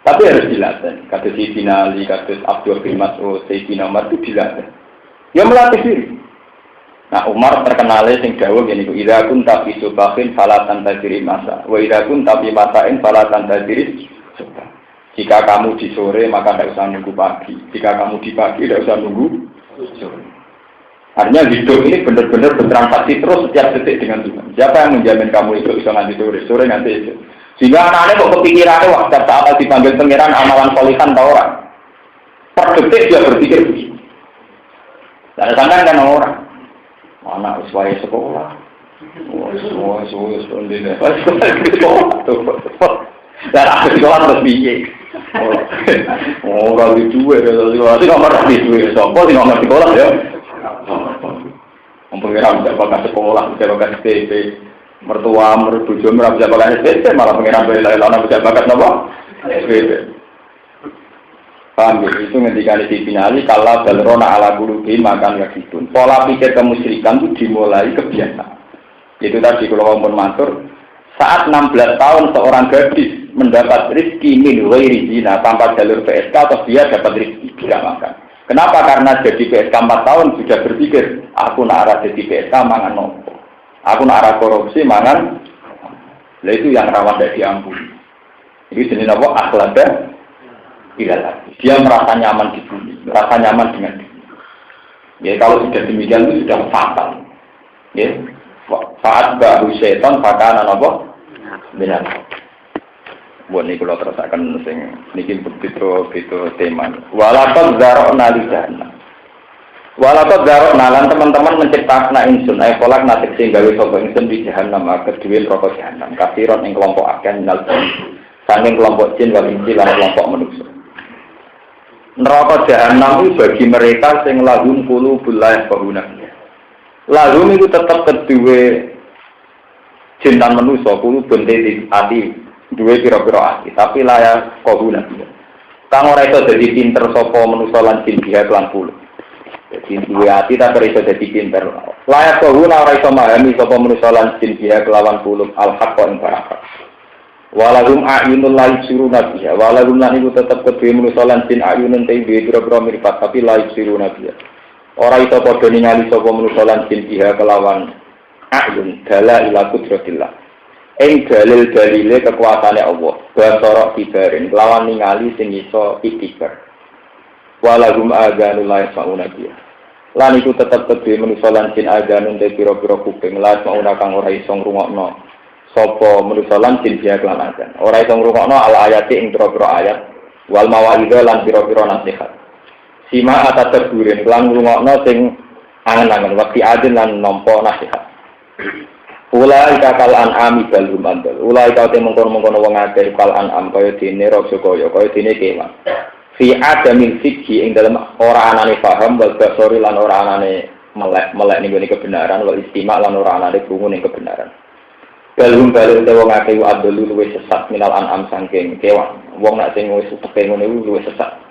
Tapi harus dilatih. Kata Sayyidina Ali, kata Abdul bin Mas'ud, Sayyidina Umar itu dilatih. Ya melatih diri. Nah Umar terkenalnya sing dawuh ngene iku, "Idza kunta fi subahin fala tantaziri masa, wa idza kunta fi masain fala tantaziri subah." Jika kamu di sore maka tidak usah nunggu pagi. Jika kamu di pagi tidak usah nunggu sore. Artinya hidup ini benar-benar bertransaksi terus setiap detik dengan Tuhan. Siapa yang menjamin kamu itu bisa nganti sore nanti itu. Sehingga anaknya kok kepikirannya waktu saat dipanggil pengiran amalan solihan tau orang. Per detik dia berpikir begini. Dan sampai kan orang, anak usia sekolah, dan aku sekolah terus biye. Kalau itu kalau nomor itu sopo di nomor sekolah ya. Pengiran bisa pakai sekolah, bisa pakai SPP, mertua, mertuju, bisa pakai SPP, malah pengiran bela-bela bisa pakai apa? SPP. Paham ya? Itu ketika di finali, kalau balrona ala gulubi makan yakitun. Pola pikir kemusyrikan itu dimulai kebiasaan. Itu tadi kalau ngomong matur, saat 16 tahun seorang gadis mendapat rezeki min ghairi zina tanpa jalur PSK atau dia dapat rezeki tidak makan. Kenapa? Karena jadi PSK 4 tahun sudah berpikir, aku nak arah jadi PSK mangan nopo. Aku nak arah korupsi mangan. Nah itu yang rawan dari diampuni. Ini jenis apa? Akhlada ilal. Dia merasa nyaman di bumi, merasa nyaman dengan diri. Ya kalau sudah demikian itu sudah fatal. Ya, saat baru setan pakaian apa? Benar. Buat ini kalau terus akan niki begitu tema. Walaupun zarokna di jahannam. Walaupun zarokna lan teman-teman menciptakan insun. Polak nasib sehingga wisoko insun di jahannam. Kedua rokok jahannam. Kafiron yang kelompok agen nal. Saking kelompok jin wal insi lan kelompok manusia. Neraka jahannam itu bagi mereka sing lahum qulubul la yafqahuna. Lahum itu tetap kedua jin dan manusia qulubun di hati. Dua pira-pira hati, tapi layak kohuna. Kang ora iso dadi pinter sapa manusa lan jin biha kelan puluh. Jadi duwe ati tak iso dadi pinter. Layak guna ora iso memahami sapa manusa lan jin biha kelawan puluh al-haqq ing barang. Walahum a'yunul la yusiruna biha. Walahum lan iku tetep kedue manusa lan jin a'yunun te duwe pira-pira mripat tapi la yusiruna biha. Ora iso padha ningali sapa manusa lan jin biha kelawan a'yun dala ila qudratillah. Ing dalil-dalile kekuasaane Allah, basara kibarin lawan ningali sing iso iktibar. Walahum aganul la yasmauna biha. Lan iku tetep kedhe manusa lan jin aganun te pira-pira kuping la yasmauna kang ora iso ngrungokno sapa manusa lan jin biha kelan azan. Ora iso ngrungokno al ayati ing pira-pira ayat wal mawaidha lan pira-pira nasihat. Sima atateburin lan ngrungokno sing angen-angen wekti adil lan nampa nasihat. Ulai kakal an'ami balhum andal. Ulai kau te mengkono-mengkono wong akeh kal an'am kaya dene raja kaya dene kewan. Fi adamil fikhi ing dalem ora anane paham wal basori lan ora anane melek ning kebenaran wal istima lan ora anane krungu ning kebenaran. Balhum balhum te wong akeh adul luwih sesat minal an'am saking kewan. Wong nek sing wis teke ngono iku luwih sesat.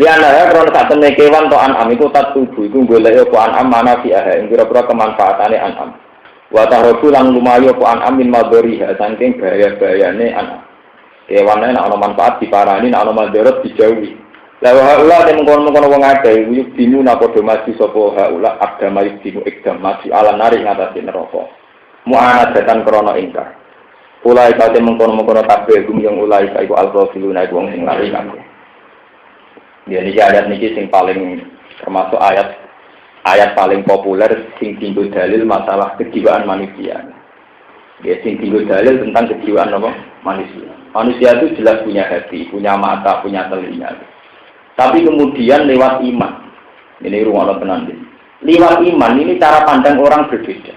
Liyane ya krono satene kewan to an'am iku tak tubuh iku golek apa an'am mana fi ing pira-pira kemanfaatane an'am. Wa tahrobu lan lumayu apa an amin madhariha saking bahaya-bahayane anak. Kewane nek ana manfaat diparani nek ana madharat dijauhi. La wa haula ten mengkono-mengkono wong akeh uyuk dimu napa do maju sapa haula agama dimu ikdam maju ala nari ngatasi neraka. Mu'anadatan krana ingkar. Ulai kate mengkono-mengkono kabeh gumyong ulai iku al-ghafiluna wong sing lari kabeh. Ya niki ayat niki sing paling termasuk ayat paling populer sing tinggal dalil masalah kejiwaan manusia. Ya sing tinggal dalil tentang kejiwaan apa? Manusia. Manusia itu jelas punya hati, punya mata, punya telinga. Tapi kemudian lewat iman. Ini rumah tenan. Lewat iman ini cara pandang orang berbeda.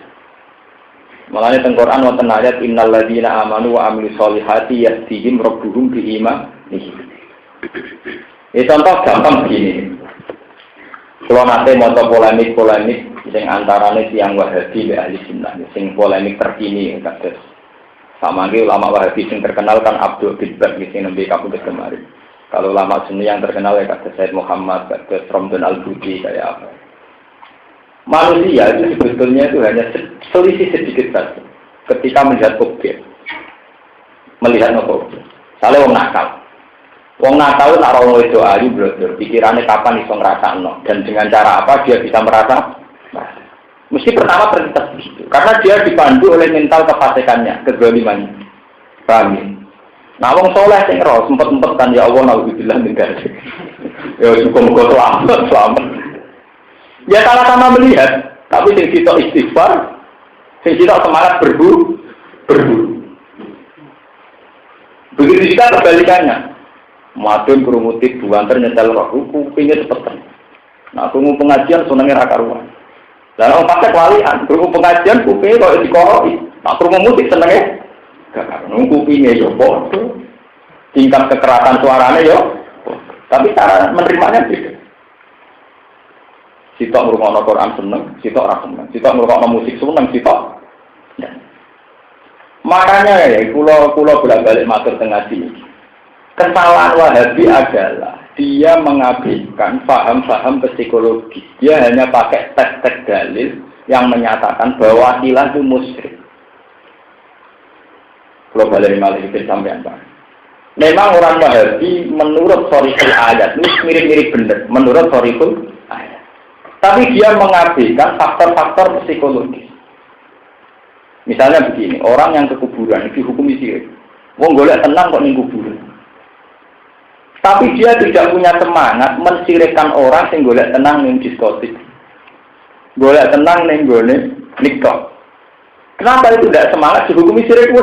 Makanya teng Quran wonten ayat innal ladzina amanu wa amilus solihati yahdihim rabbuhum bi imanihim. Ini contoh gampang begini. Kalau nanti mau polemik yang antaranya tiang Wahabi dan ahli sunnah, yang polemik terkini, kasus sama lagi ulama Wahabi yang terkenal kan Abdul Bidbak di sini nabi kampus kemarin. Kalau ulama Sunni yang terkenal ya kasus Said Muhammad, kasus Ramdan Al-Budi kayak apa. Manusia itu sebetulnya itu hanya selisih sedikit saja ketika melihat objek, melihat objek. Salah orang nakal. Wong nakal nak rono itu ayu blodor, pikirannya kapan iso ngrasakno dan dengan cara apa dia bisa merasa? Mesti pertama prioritas begitu, karena dia dipandu oleh mental kefasikannya, kezalimannya. Paham ya? Nah wong soleh sing ro sempet kan ya Allah naudzubillah min dzalik. Ya muga-muga selamat. Ya sama-sama melihat, tapi sing sitok istighfar, sing sitok semangat berburu. Begitu juga kebalikannya. Madun kerumutik buanter nyetel roh kupingnya cepetan. Nah krungu pengajian senenge ra karuan. Lah orang pakai walian krungu pengajian kupingnya kok dikoroi. Nah krungu musik senenge gak karuan kupingnya yo padha. Tingkat kekerasan suaranya yo. Tapi cara menerimanya beda. Sitok ngrungokno Quran seneng, sitok ra seneng. Sitok ngrungokno musik seneng, sitok. Ya. Makanya ya kula bolak-balik matur teng ngaji. Kesalahan Wahabi adalah dia mengabaikan paham-paham psikologis. Dia hanya pakai tes-tes dalil yang menyatakan bahwa wasilah itu musyrik. Kalau balik malah itu sampai apa? Memang orang Wahabi menurut soriful ayat ini mirip-mirip benar. Menurut soriful ayat. Tapi dia mengabaikan faktor-faktor psikologis. Misalnya begini, orang yang ke kuburan dihukumi syirik. Wong golek tenang kok ning kuburan. Tapi dia tidak punya semangat mensirikkan orang yang golek tenang ning diskotik. Golek tenang ning gone nikah. Kenapa itu tidak semangat dihukumi syirik?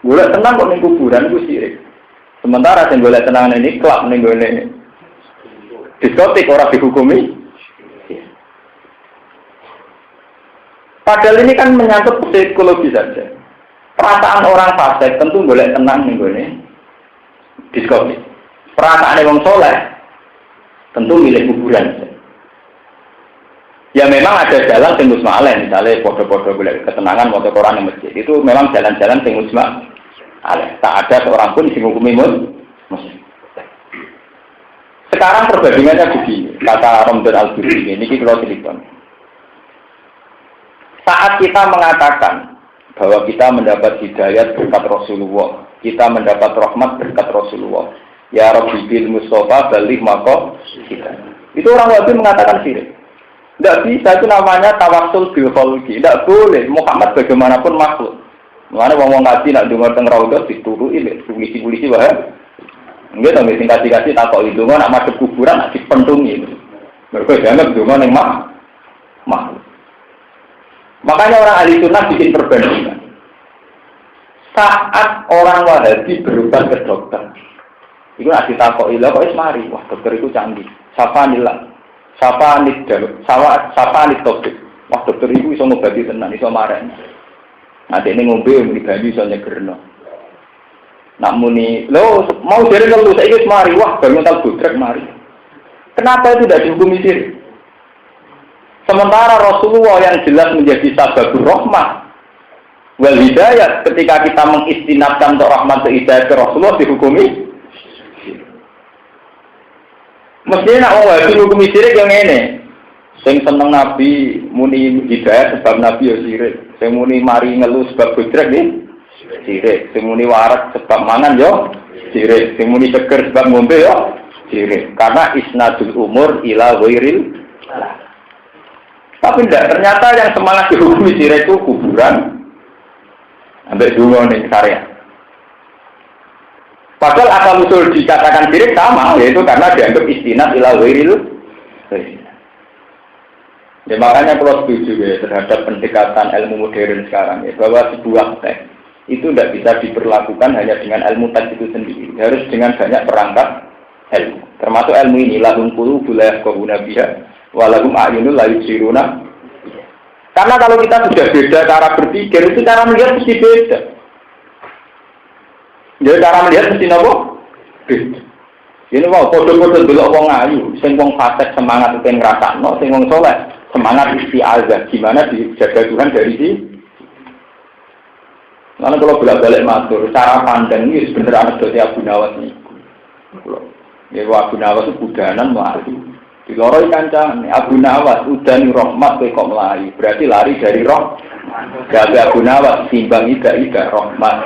Golek tenang kok ning kuburan itu syirik. Sementara yang golek tenang ning klub ning gone diskotik orang dihukumi. Padahal ini kan menyangkut psikologi saja. Perasaan orang fasik tentu golek tenang ning gone diskotik. Perasaan wong soleh tentu milik kuburan. Ya memang ada jalan sing musma'aleh, misalnya podo-podo boleh ketenangan motor Quran yang masjid. Itu memang jalan-jalan sing musma'aleh. Tak ada seorang pun sing hukumi muslim. Sekarang perbandingannya begini, kata Romdan Al-Budi ini kalau cerita. Saat kita mengatakan bahwa kita mendapat hidayat berkat Rasulullah, kita mendapat rahmat berkat Rasulullah, ya Rabbi bil Mustafa balik maka kita. Itu orang Wahabi mengatakan syirik. Tidak bisa, itu namanya tawassul bil khalqi. Tidak boleh, Muhammad bagaimanapun makhluk. Mana ngomong ngaji nak dengar teng raudhah dituruki polisi-polisi wae. Nggih to sing kasih-kasih takok itu nak madhep kuburan nak dipentungi. Mergo dianggap donga ning makhluk. Makanya orang ahli sunnah bikin perbandingan. Saat orang Wahabi berobat ke dokter, itu nak ditakoki lho kok wis mari. Wah, dokter itu canggih. Sapa nit topik. Wah, dokter itu iso ngobati tenan, iso marani. Nanti ini ngombe muni banyu iso nyegerno. Nak muni, lho mau jare ngelu saiki wis mari. Wah, banyu tal budrek mari. Kenapa itu tidak dihukumi syirik? Sementara Rasulullah yang jelas menjadi sababur rahmah wal hidayat, ketika kita mengistinabkan untuk rahmat ke hidayat ke Rasulullah dihukumi. Mestinya nak wong Wahabi hukumi syirik yang ini. Sing seneng Nabi muni hidayat sebab Nabi ya syirik. Sing muni mari ngelu sebab budrek nih syirik. Sing muni warak sebab mangan yo syirik. Sing muni seger sebab ngombe yo syirik. Karena isnadul umur ila ghairil. Tapi tidak, ternyata yang semangat dihukumi syirik itu kuburan sampai dulu nih karya. Padahal asal usul dikatakan syirik sama, yaitu karena dianggap istinad ila ghairil. Ya makanya kalau setuju ya terhadap pendekatan ilmu modern sekarang ya, bahwa sebuah teks itu tidak bisa diperlakukan hanya dengan ilmu teks itu sendiri, harus dengan banyak perangkat ilmu. Termasuk ilmu ini lahum qulubun la yafqahuna biha walahum a'yunun la yubsiruna. Karena kalau kita sudah beda cara berpikir, itu cara melihat mesti beda. Jadi cara melihat mesti apa? Beda. Ini mau kode-kode delok wong ayu, sing wong fasik semangat pengen ngrasakno, sing wong saleh semangat isti'adzah, gimana dijaga Tuhan dari si. Karena kalau bolak-balik matur, cara pandang ini sebenarnya anekdote Abu Nawas nih. Ya Abu Nawas itu budanan melayu. Di loroi kancane Abu Nawas udani rahmat kok melayu, berarti lari dari roh. Gabe Abu Nawas timbang ida rahmat.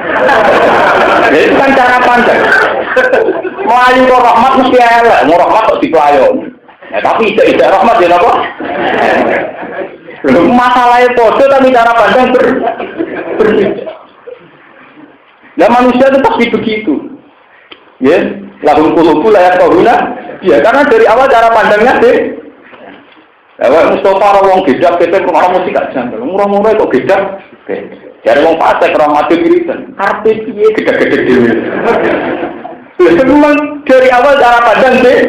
Jadi itu kan cara pandang. Melayu kok rahmat mesti elek, mau rahmat kok dipelayon. Ya tapi ida rahmat ya napa? Masalahnya podo tapi cara pandang berbeda. Nah manusia itu pasti begitu. Ya, lahum qulubun la yafqahuna. Ya, karena dari awal cara pandangnya deh. Awak Mustafa wong gedak ketek orang mesti gak janggal. Murah-murah kok gedak. Jare wong fasik ora mati wiridan. Karepe piye gedak-gedak dhewe. Lha memang dari awal cara pandang deh.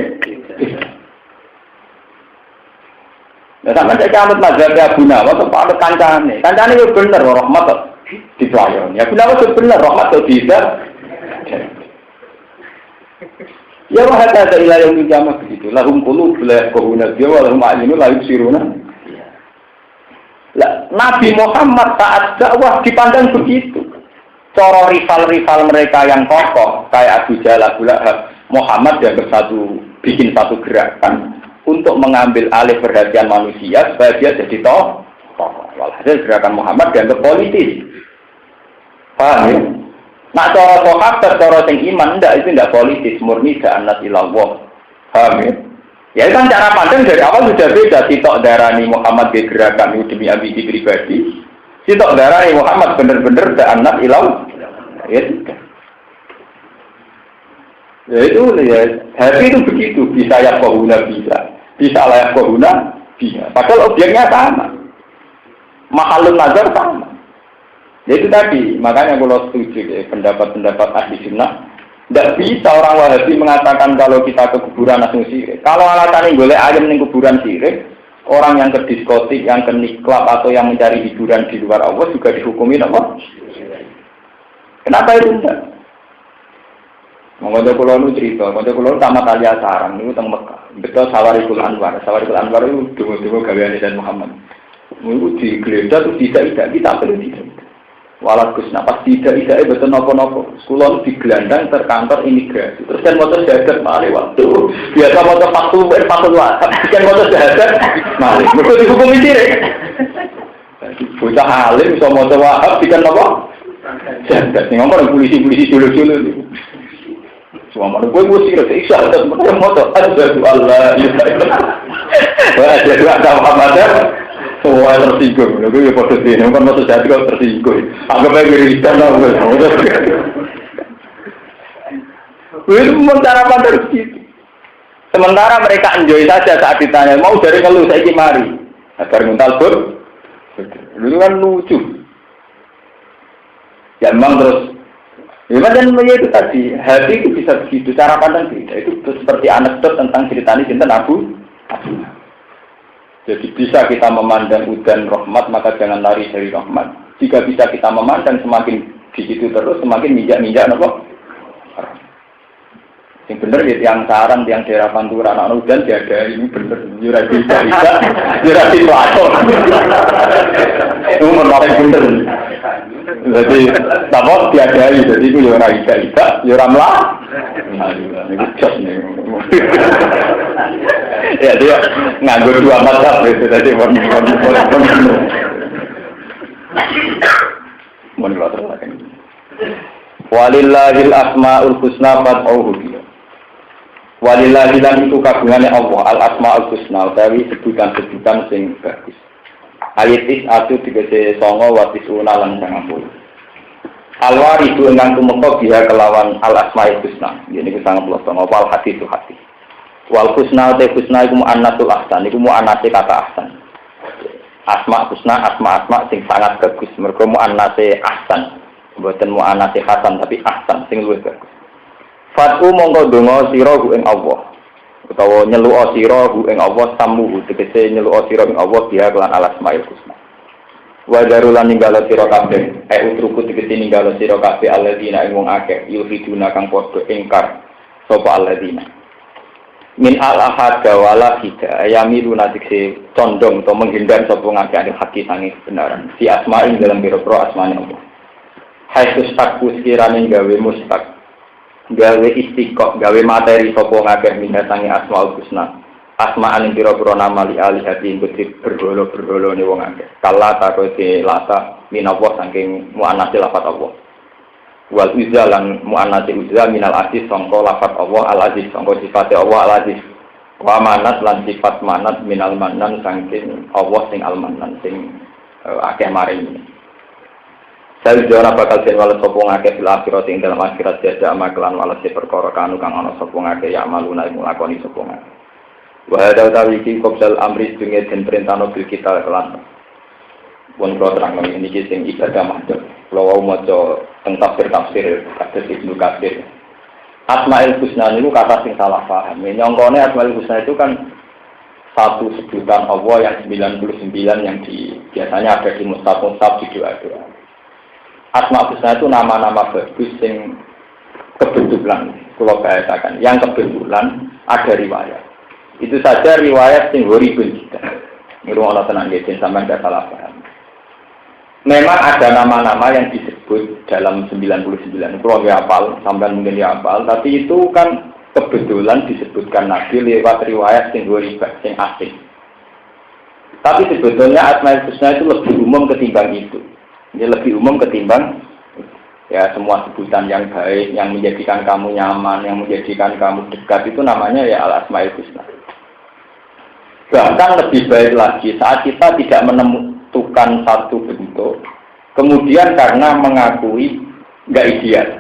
Nah, sampai saya campur mazhab Abu Nawas kepada kancane. Kancane itu bener rahmat di pelayan. Ya Abu Nawas itu bener rahmat tidak. Ya wahai ada ilah yang menjamah begitu. Lahum qulubun la yafqahuna biha wa lahum a'yunun la yubsiruna. Nabi Muhammad saat dakwah dipandang begitu. Cara rival-rival mereka yang kokoh kayak Abu Jahal, Abu Lahab, Muhammad dianggap bikin satu gerakan untuk mengambil alih perhatian manusia supaya dia jadi tokoh. Walhasil gerakan Muhammad dianggap politis. Paham ya? Nah cara sahabat, cara sing iman itu tidak politis, murni da'anat ilallah. Paham ya? Ya itu kan cara pandang dari awal sudah beda. Sitok darani Muhammad di gerakan itu demi ambisi pribadi. Sitok darani Muhammad benar-benar da'anat ilallah. Ya tidak. Ya itu ya, hati itu begitu. Bisa yafqahuna bisa layak kohuna bisa. Padahal objeknya sama. Mahalun nazar sama. Itu tadi, makanya kalau setuju pendapat-pendapat ahli sunnah, tidak bisa orang Wahabi mengatakan kalau kita ke kuburan langsung syirik. Kalau alasannya boleh ayam di kuburan syirik, orang yang ke diskotik, yang ke niklab atau yang mencari hiburan di luar Allah juga dihukumi apa? Kenapa itu tidak? Mengapa kalau nu cerita, mengapa kalau tamat alia sarang itu teng Mekah, betul Sawarikul Anwar itu demo-demo gaweane dan Muhammad. Itu digeledah itu tidak kita perlu tidak. Walau Gusna pas tidak betul nopo-nopo. Sekolah digelandang terkantor imigrasi. Terus kan motor jagat malih waktu. Biasa motor faktur lah. Kan motor jagat malih. Mereka dihukumi sirik. Bocah alim bisa motor wahab dikan apa? Jagat. Nih ngomong polisi dulu. Semua mana gue sirik. Isya ada motor. Asyhadu Allah. Wah jadi ada apa-apa. Semua tersinggung, aku ya pada sini, kan masuk jati kau tersinggung. Anggap aja wiridan lah, itu sementara pandang situ. Sementara mereka enjoy saja saat ditanya, mau dari kalau saya mari, agar mental pun, itu kan lucu. Ya memang terus, dan itu tadi, hati itu bisa begitu, cara pandang beda. Itu seperti anekdot tentang ceritanya tentang Abu. Jadi bisa kita memandang udan rahmat, maka jangan lari dari rahmat. Jika bisa kita memandang semakin di situ terus, semakin minjak apa? Yang benar ya, yang saran, yang daerah Pantura, anak udan diada ini benar. Jurasi pelakon. Itu menarik benar. Jadi, apa diadai? Jadi itu ya orang ika, ya orang lah. Ini jos nih. Ya dia nganggur dua mata itu tadi mau terlalu. Walillahil asmaul husna fad'uhu biha. Walillahil itu kagungane Allah al asmaul husna utawi sebutan-sebutan sing bagus. Ayat atu digese 9 watis lan 90. Alwaridu ingkang tumeka biha kelawan al asmaul husna. Yen iku 90 wal hadis itu hadis. Wal husna te husna iku mu'annatul ahsan, iku mu'annase kata ahsan. Asma husna, asma sing sangat bagus. Mergo mu'annase ahsan. Mboten mu'annase hasan tapi ahsan sing luwih bagus. Fatu mongko donga sira ing Allah. Utawa nyeluk sira ing Allah samuhu tegese nyeluk sira ing Allah dia kelan al asmaul husna. Wa darulan ninggalo sira kabeh, utruku tegese ninggalo sira kabeh alladzina ing wong akeh yuhiduna kang padha ingkar sapa alladzina. Min al-ahad wala hida yamilu nadikse condong atau menghindar sapa ngake adil haki sange kebenaran si asma'in dalam biro-biro asma'in Allah haitus takku sekiranya gawe mustak gawe istiqok gawe materi sapa ngake minha sange asma'ul husna asma'an biro-biro nama li alihati berholo-berholo ni wong ngake kala takote lata minallah saking mu'anasi lafat Allah wal uzza lan muannats uzza minal aziz sangka lafaz Allah al aziz sangka sifat Allah al aziz wa manat lan sifat manat minal manan saking Allah sing al manan sing akeh maring sajana bakal den wala sapa ngakeh fil akhirat ing dalam akhirat jasa maklan wala se perkara kanu kang ana sapa ngakeh ya maluna ing lakoni sapa ngakeh wa hada tawiki qabdal amri dunge den perintahno bil kita kelan pun kalau terang ini sing ibadah mahdoh kalau mau maca tafsir kados Ibnu Katsir Asmaul Husna itu kata sing salah paham nyongkone Asmaul Husna itu kan satu sebutan Allah yang 99 yang biasanya ada di mushaf di doa-doa. Asmaul Husna itu nama-nama bagus sing kebetulan kalau bahasakan yang kebetulan ada riwayat itu saja riwayat sing horibun kita ini rumah tenang ya sampai tidak salah paham. Memang ada nama-nama yang disebut dalam 99, kalau nggak hafal, sampai mungkin nggak hafal, tapi itu kan kebetulan disebutkan Nabi lewat riwayat sing gharibah, sing asing. Tapi sebetulnya Asmaul Husna itu lebih umum ketimbang itu. Ini lebih umum ketimbang ya semua sebutan yang baik, yang menjadikan kamu nyaman, yang menjadikan kamu dekat itu namanya ya Al-Asmaul Husna. Bahkan lebih baik lagi saat kita tidak menentukan satu bentuk, kemudian karena mengakui nggak ideal.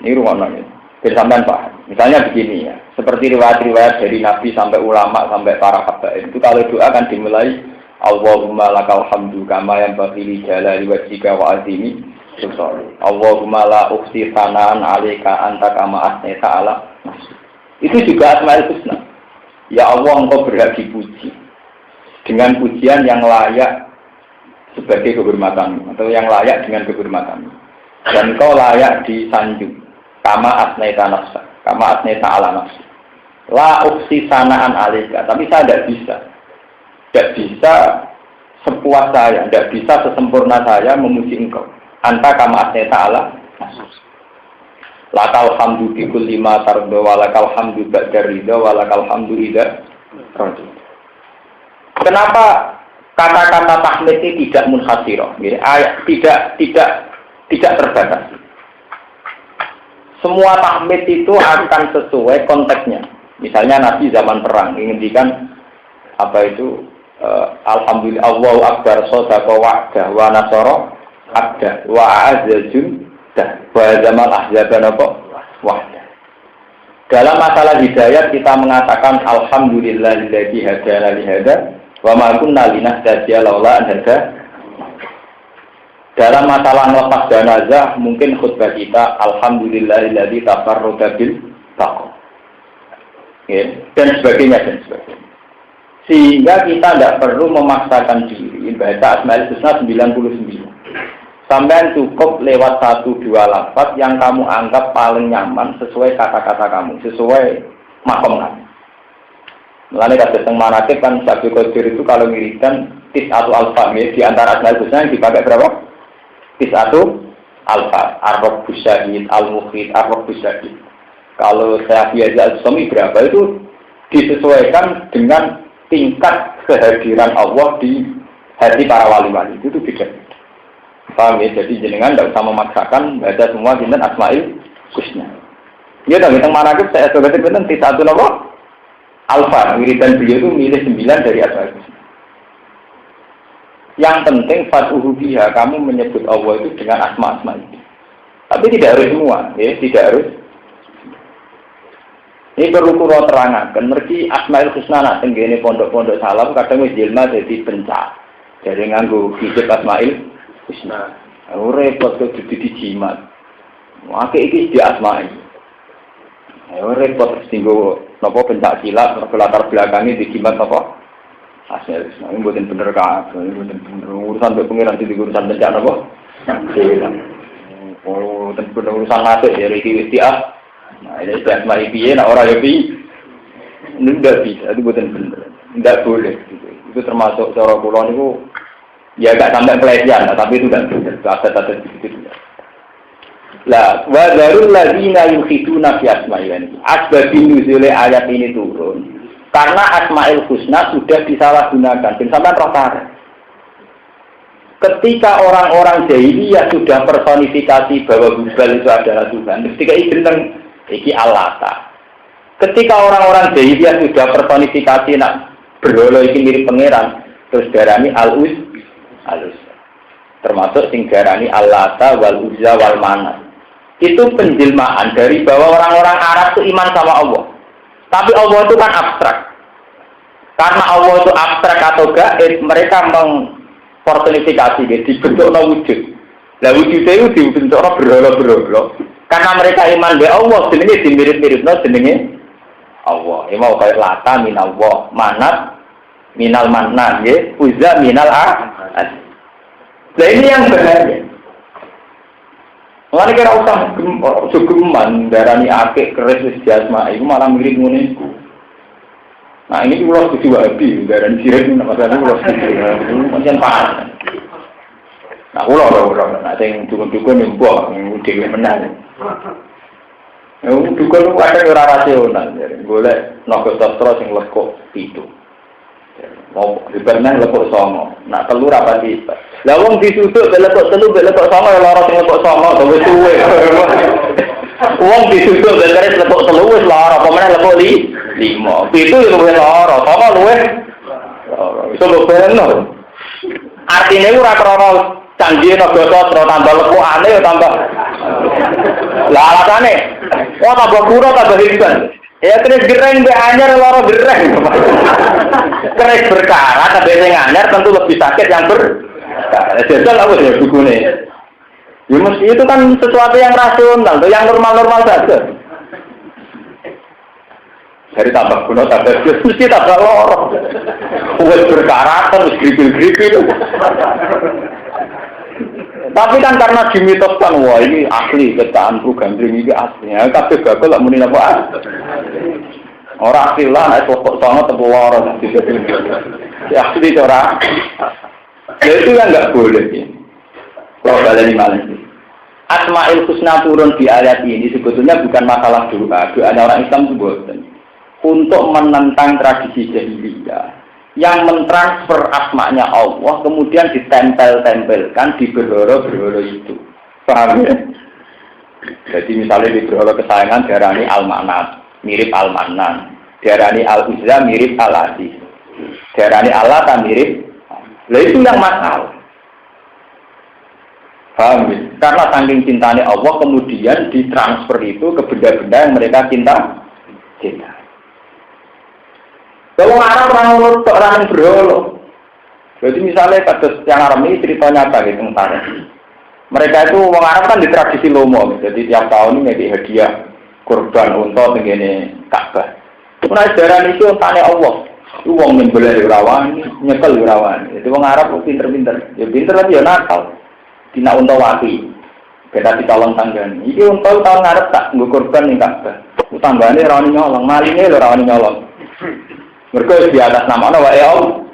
Ini ruangnya. Bersamaan paham. Misalnya begini ya, seperti riwayat-riwayat dari Nabi sampai ulama sampai para habaib itu kalau doa kan dimulai Allahumma lakal hamdu kama yanbaghi li jalali wajhika wa azimi sultanik. Allahumma la ukhsi sanaan 'alaika anta kama asnaita 'ala nafsi. Itu juga Asmaul Husna. Ya Allah, Engkau berhak dipuji dengan pujian yang layak sebagai kehormatan atau yang layak dengan kehormatan. Dan Engkau layak disanjung kama asnaita nafsa, kama asnaita 'ala nafsi. La ukhsi sanaan 'alaika, tapi saya tidak bisa sepuas saya, tidak bisa sesempurna saya memuji Engkau. anta kama asneta ala lakal hamdu bi kulli ma tarda wa lakal hamdu ba'da ridha wa lakal hamdu idza radha. Kenapa kata-kata tahmid ini tidak munhasirah, tidak terbatas. Semua tahmid itu akan sesuai konteksnya. Misalnya Nabi zaman perang menghentikan apa itu alhamdulillah Allahu akbar shadaqa wa'dah wa nasara abda wa azajun wa zaman ahzaban apa wahda. Dalam masalah hidayat kita mengatakan alhamdulillahilladzi hadana li hada wa ma kunna linahtadiya laula an hada. Dalam masalah melepas jenazah mungkin khutbah kita alhamdulillahilladzi tafarrada bil taqwa. Dan sebagainya dan sebagainya. Sehingga kita tidak perlu memaksakan diri baca Asmaul Husna 99. Sampai cukup lewat 1-2 lafaz yang kamu anggap paling nyaman sesuai kata-kata kamu, sesuai makom kamu. Mulane kados teng manakib kan Syekh Qadir itu kalau wiridan tis'atu alfa di antara Asmaul Husna yang dipakai berapa? Tis'atu alfa, ar-rabbus syahid, al-mukhid, ar-rabbus syahid. Kalau saya biasa suami berapa itu disesuaikan dengan tingkat kehadiran Allah di hati para wali-wali itu beda. Paham ya? Jadi jenengan tidak usah memaksakan baca semua jinten Asmaul Husna. Ya tapi tentang manakib saya sebagai benten satu apa? Alfa, wiridan beliau itu milih 9 dari Asmaul Husna. Yang penting fatuhu biha, kamu menyebut Allah itu dengan asma-asma itu. Tapi tidak harus semua, ya tidak harus. Ini perlu kula terangaken mergi Asmaul Husna nak tenggene pondok-pondok salam kadang wis jelma dadi pencak. Jadi nganggo hijab Asmaul Husna. Repot kok dadi jimat. Akeh iki di asma'i. Repot singgo napa pencak silat latar belakangnya di jimat apa? Asmaul Husna. Ini mboten bener kabeh, mboten bener urusan mbek pengiran di urusan pencak napa? Silat. Oh, tentu urusan nate ya iki wis dia. Nah, ini sudah asma'i piye, nah orang yang piye ini tidak bisa, itu bukan benar tidak boleh gitu. Itu termasuk cara kulon itu ya agak sampai pelecehan, nah, tapi itu tidak benar ada begitu lah wadarul ladina yukhiduna fi asma'il asbabin nuzul ayat ini turun karena Asmaul Husna sudah disalahgunakan dan sampai rotar ketika orang-orang jahiliyah sudah personifikasi bahwa Hubal itu adalah Tuhan ketika iki Allata. Ketika orang-orang jahiliyah sudah personifikasi nak berhala iki mirip pangeran, terus darani Al-Uz, termasuk sing darani Allata wal Uzza wal Manat. Itu penjelmaan dari bahwa orang-orang Arab itu iman sama Allah. Tapi Allah itu kan abstrak. Karena Allah itu abstrak atau gaib, mereka mengpersonifikasi dibentukna wujud. Lah wujudnya itu dibentukna berhala-berhala. Karena mereka iman be Allah, jenenge dimirip-miripno jenenge Allah. Ya mau kaya Lata minallah, Manat minal Mannan, nggih, Uzza minal Ahad. Lah ini yang bahaya. Mulane kira usah geman darani akeh keris wis jasma iku malah mirip ngene iku. Nah ini kula setuju wae darani sirik masalah kula setuju. Pancen panas. Nah, ulo, nah, sing dukun-dukun yang buah, yang dhewe menang. Dukun itu ada ora rasional, boleh naga sastra sing lekuk 7. Mau dibenang lekuk 9. Nak telur apa sih? Lah wong disuduk lekuk 3, lekuk 9 ya lara sing lekuk 9, wis suwe. Wong disuduk beres lekuk 3 wis lara, apa meneh lekuk 5. 7 ya luwih lara, 9 luwih. Iso bener. Artine ora krana canggih naga sastra tambah lekukane ya tambah. Lah alasane, tambah pura tambah hidupan. Ya terus gereng be anyar lara gereng. Keris berkarat tapi sing anyar tentu lebih sakit yang berkarat. Jajal apa ya dukune. Ya mesti itu kan sesuatu yang rasional, yang normal-normal saja. Dari tambah kuno tambah mesti tambah lara. Wis berkarat terus gripil-gripil. Tapi kan karena dimitoskan, wah ini asli ketaanku gandring ini asli. Ya kabeh gagal lak muni apa? Ora asli lah nek kok sono tepu lara ya asli ora. Ya itu kan enggak boleh. Kalau baleni malah Asmaul Husna turun di ayat ini sebetulnya bukan masalah doa. Doanya orang Islam itu bukan untuk menentang tradisi jahiliyah yang mentransfer asmanya Allah kemudian ditempel-tempelkan di berhala-berhala itu. Paham ya? Jadi misalnya di berhala kesayangan diarani Al-Manat, mirip Al-Manan. Diarani Al-Uzza mirip Al-Aziz. Diarani Allah mirip. Lah itu yang masalah. Paham ya? Karena saking cintanya Allah kemudian ditransfer itu ke benda-benda yang mereka cinta. Kalau Arab orang orang berhala. Jadi misalnya kasus yang Arab ini ceritanya apa gitu ntar. Mereka itu orang Arab kan di tradisi lomo. Jadi tiap tahun ini ngasih hadiah kurban unta begini Ka'bah. Mulai sejarah itu tanya Allah. Itu wong nyembelih rawan, nyekel rawan. Jadi orang Arab itu pinter-pinter. Ya pinter tapi ya nakal. Dina unta wati, beda ditolong tanggan. Iki unta tahun ngarep tak nggo korban ning Ka'bah. Utanggane rawani nyolong, malinge lho rawani nyolong. Mergo di atas nama ana wae Allah.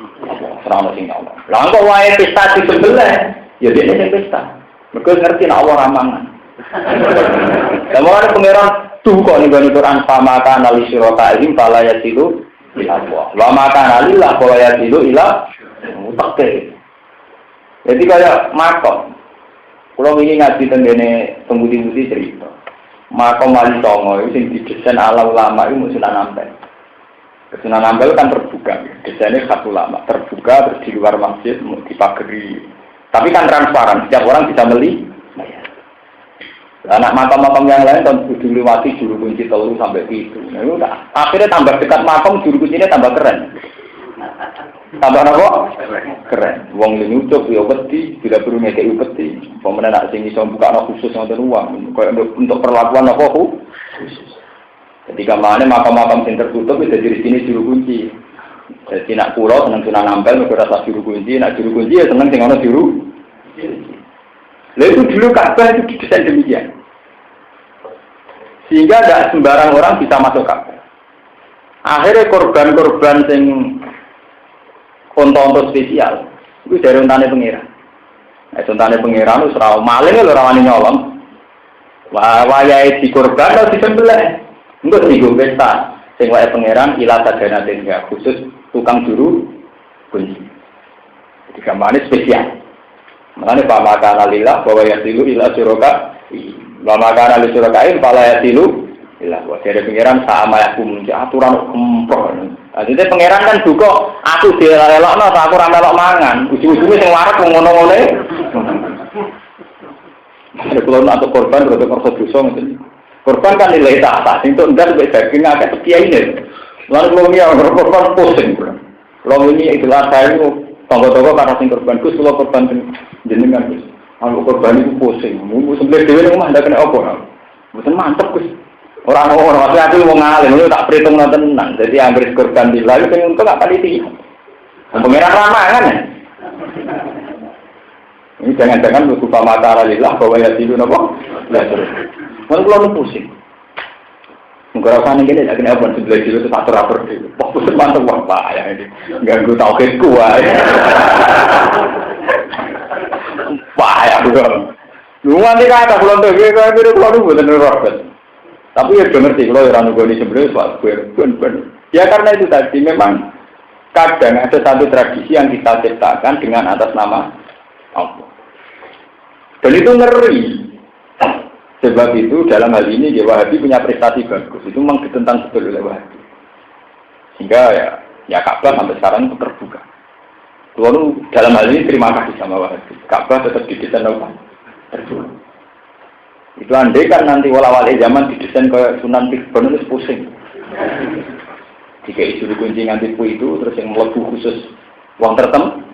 Ora ono sing nyolong. Lah kok wae pesta disembelih, ya dene sing pesta. Mergo ngerti nek Allah ramangan. Lah mulane pangeran duka ning Quran pamaka nali sirata ilim fala yasilu ila Allah. Wa maka nalillah fala yasilu ila mutaqqi. Jadi kayak makom. Kalau ingin ngaji tenggene pembudi-budi cerita, makom wali songo itu yang didesain ala ulama itu Sunan Ampel. Sunan Ampel kan terbuka, desainnya khas ulama, terbuka terus di luar masjid, dipagari. Tapi kan transparan, setiap orang bisa beli. Anak makam-makam yang lain kan kudu liwati juru kunci 3 sampai 7. Nah, itu akhirnya tambah dekat makam juru kuncinya tambah keren. Tambah apa? Keren. Wong nyucuk ya wedi, tidak perlu ngekeki wedi. Pemenang nak sing iso bukakno khusus wonten uang. Kaya untuk perlakuan apa khusus. Ketika mana makam-makam sing tertutup itu jadi sini juru kunci. Jadi nak pulau seneng Sunan Ampel mergo rasa juru kunci, nak juru kunci ya seneng sing ana juru. Lalu itu dulu Ka'bah itu didesain demikian. Sehingga tidak sembarang orang bisa masuk Ka'bah. Akhirnya korban-korban sing konto-konto spesial, itu dari untane pengira. Untane pengira itu serau maling lho rawani nyolong. Wayahe dikorban atau disembelih. Engko digo pesta. Sing wae pangeran ila sadanaten ya khusus tukang juru kunci. Jadi gamane spesial. Makane Pak Makana lillah bahwa yasilu ila suraka. Wa makana li surakain fala yasilu ila wa dari pangeran sama yakum aturan kempro. Jadi pangeran kan juga aku dilelokno aku ora melok mangan. Ujung-ujunge sing warak ngono-ngone. Ada kalau untuk korban berarti korban dosa ngoten. Korban kan nilai tahta, sing tok ndak wis daging akeh kiai ini. Lalu kalau dia korban pusing. Kalau ini itulah saya itu tangga-tangga karena sing korban Gus kula korban jenengan Gus. Aku korban itu pusing. Mu sebelah dhewe omah ndak kena apa. Mboten mantep Gus. Orang-orang waktu aku mau ngalim, itu tak perhitung tenan. Jadi ambil korban di lalu, itu untuk apa itu? Pengiran ramangan ya. Ini jangan-jangan lupa mata alillah bahwa ya tidur apa? Terus. Mana kalau pusing? Enggak rasanya gini, akhirnya apa sebelah dulu itu tak teratur dulu. Fokus mantap apa ya ini? Ganggu tauhidku ya. Wah ya bukan. Lu nanti kata belum tuh, gue kalau bukan robot. Tapi ya ngerti kalau orang nugoni sebenarnya soal ben. Ya karena itu tadi memang kadang ada satu tradisi yang kita ciptakan dengan atas nama Allah. Dan itu ngeri. Sebab itu dalam hal ini Wahabi punya prestasi bagus. Itu memang ditentang betul oleh Wahabi. Sehingga ya Ka'bah sampai sekarang itu terbuka. Lalu dalam hal ini terima kasih sama Wahabi. Ka'bah tetap didesain apa? Terbuka. Itu andai kan nanti wala-wali zaman didesain ke Sunan Tikbon itu pusing. Jika juru kunci nganti itu terus yang melebu khusus uang tertentu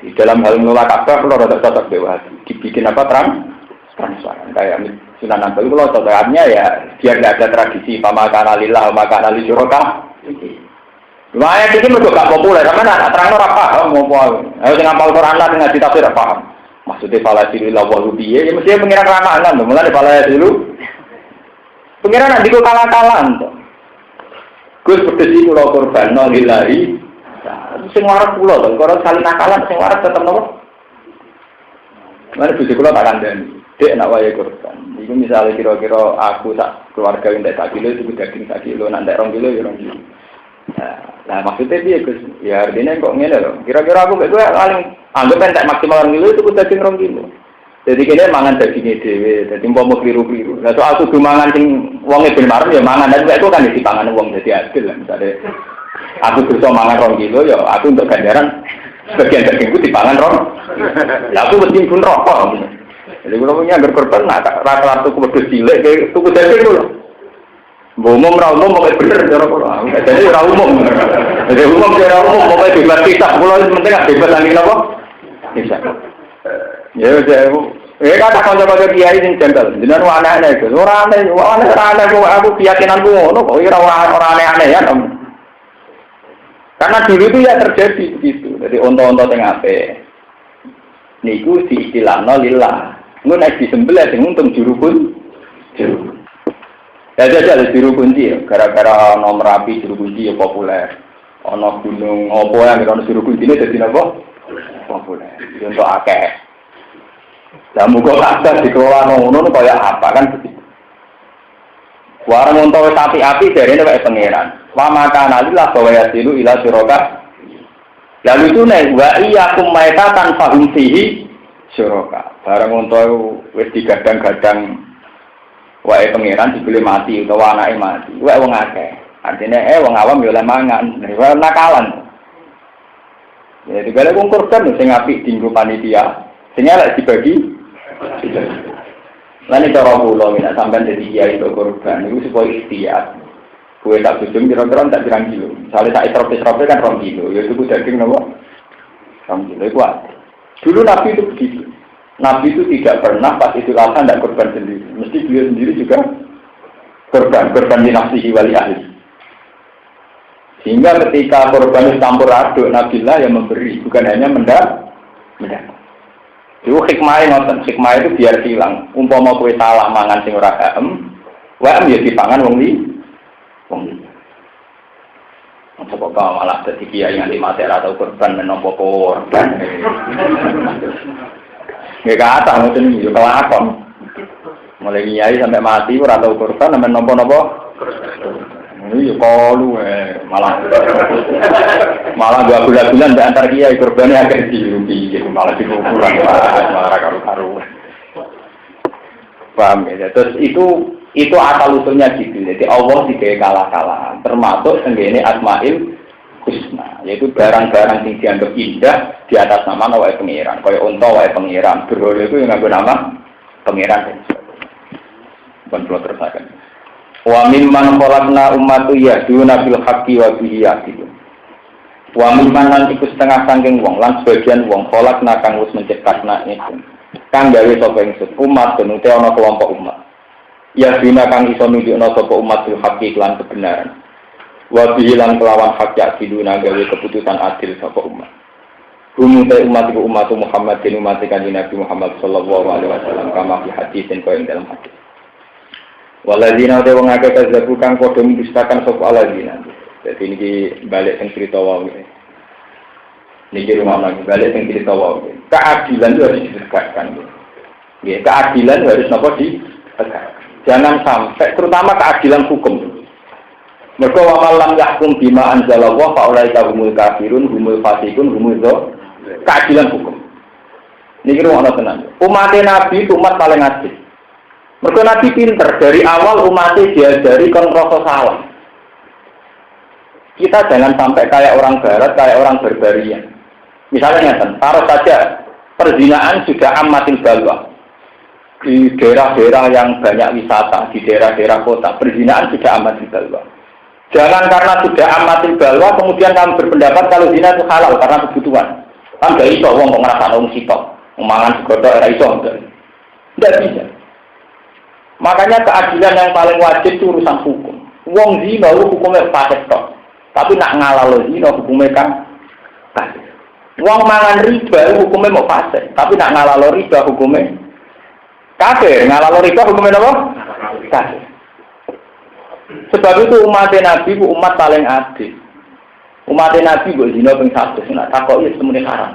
di dalam hal mengelola Ka'bah kalau ada cocok Wahabi dibikin apa transparan kayak Sunan Ampel kalau cocoknya ya biar tidak ada tradisi pamakana lillah pamakana li syuraka. Lumayan ini mereka gak populer karena nak terang ora paham mau apa. Ayo sing hafal Quran lah ngaji tafsir ora paham. Maksudnya falasilah wahubiye, ya mestinya pengiran ramaan tuh, mulai falasilah dulu. Pengiran nanti kok kalah-kalah tuh. Gus berdesi pulau korban, nolilari. Sing waras pulau tuh, kalau saling nakalan, sing waras tetap nopo. Mana bojo kula tak kandhani. Dek nak wayahe kurban. Iku misale kira-kira aku sak keluarga entek 1 kilo itu daging 1 kilo, nak entek 2 kilo ya 2 kilo. Nah, maksudnya piye Gus? Ya artinya kok ngene lho. Kira-kira aku mek kowe paling anggap entek maksimal 2 kilo itu daging 2 kilo. Jadi kene mangan dagingnya dhewe, dadi umpama kliru-kliru. Lah soal kudu mangan sing wonge ben marem ya mangan, tapi itu kan dipangan wong dadi adil lah misale. Aku bisa mangan 2 kilo ya aku untuk ganjaran sebagian dagingku dipangan 2. Lah aku mesti pun rokok. Jadi kalau punya agar korban, rata-rata tuku wedhus cilik, tuku daging dulu. Umum ra umum mau bener cara kula. Jadi ra umum. Jadi umum cara umum mau bebas kita. Kula penting bebas lagi napa? Bisa. Ya kata kanca-kanca kiai sing janggal. Jenengan aneh-aneh itu. Ora aneh aku keyakinanku ngono kok ora aneh-aneh ya. Karena dulu itu ya terjadi begitu. Jadi onto-onto sing apik. Niku diistilahno lillah. Ngono nek disembelih sing untung juru pun. Ya jajal juru kunci ya, gara-gara nomor Merapi juru kunci ya populer. Ana gunung opo yang ana juru kuncine dadi napa? Populer. Untuk akeh. Lah muga kabeh dikelola ngono kaya apa kan begitu. Warang untuk api-api jarene wae pangeran. Wa maka nalillah bahwa yasilu ila syuraka. Lalu itu nek wa iyyakum maitatan fahum fihi syuraka. Barang untuk wis digadang-gadang wae pangeran dibeli mati utawa anake mati. Wae wong akeh. Artine wong awam yo oleh mangan. Wae nakalan. Ya digale wong korban sing apik dienggo panitia. Sing elek dibagi. Lan cara kula nek sampean dadi kiai kok korban niku supaya ikhtiar. Kue tak bujung kira-kira tak pirang kilo. Misalnya tak isrop-isropnya kan 2 kilo. Ya itu daging nopo 2 kilo itu ada. Dulu Nabi itu begitu. Nabi itu tidak pernah pas itu Adha tidak korban sendiri. Mesti beliau sendiri juga korban di nafsihi wali ahli. Sehingga ketika korban campur aduk, Nabilah yang memberi, bukan hanya mendapat. Itu hikmahnya ngoten. Hikmah itu biar hilang. Umpama kowe salah mangan sing ora waem ya dipangan wong li. Coba kau malah jadi kiai yang dimati atau korban menompo korban. Nggak kata mungkin itu kelakon. Mulai kiai sampai mati atau korban menompo. Ini kalu malah 2 bulan di antar kiai korbannya agak dirugi, malah dikukuran malah karu-karu. Paham ya? Terus itu asal usulnya gitu. Jadi Allah digawe kalah-kalahan, termasuk tenggene Asmaul Husna, yaitu barang-barang yang dianggap indah di atas nama wae pangeran. Kaya unta wae pangeran, berhala itu yang nganggo nama pangeran. Pun kula terusaken. Wa mimman khalaqna ummatu yahduna bil haqqi wa bihi yahdun. Wa mimman lan iku setengah saking wong lan sebagian wong khalaqna kang wis menciptakna itu. Kang gawe sapa ingsun umat tenute ana kelompok umat. Ya bina kang iso nunjukna sapa umat bil haqqi lan kebenaran. Wa bihi lan kelawan hak ya dina gawe keputusan adil sapa umat. Umumate umat iku umat Muhammad bin umat kanjeng Nabi Muhammad sallallahu alaihi wasallam kama fi hadisin kaya dalam hadis. Waladina te wong akeh kazzabu kang padha mendustakan sapa aladina. Dadi niki balik teng cerita wae. Niki rumah lagi balik teng cerita wae. Keadilan itu harus ditegakkan. Nggih, keadilan harus napa ditegakkan. Jangan sampai terutama keadilan hukum. Mergo wa lam yahkum bima anzalallah fa ulaika humul kafirun humul fasiqun humul keadilan hukum. Niki rumah tenan. Umat Nabi itu umat paling adil. Mergo Nabi pinter dari awal umatnya diajari kon rasa salah. Kita jangan sampai kayak orang barat, kayak orang barbarian. Misalnya taruh saja perzinaan sudah amatil balwa. Di daerah-daerah yang banyak wisata, di daerah-daerah kota, perzinaan sudah amatil balwa. Jangan karena sudah amatil balwa kemudian kamu berpendapat kalau zina itu halal karena kebutuhan. Kan gak iso wong kok ngrasakno wong sitok, mangan segodhok ora iso. Tidak bisa. Makanya keadilan yang paling wajib itu urusan hukum. Wong zina hukumnya fasik tok. Tapi nak ngalalo zina hukumnya kan fasik. Wong mangan riba hukumnya mau fasik. Tapi nak ngalalo riba hukumnya kafir. Ngalalo riba hukumnya apa? Kafir. Sebab itu umat Nabi itu umat paling adil. Umat Nabi itu zina ping 100. Nak takoki semuanya haram.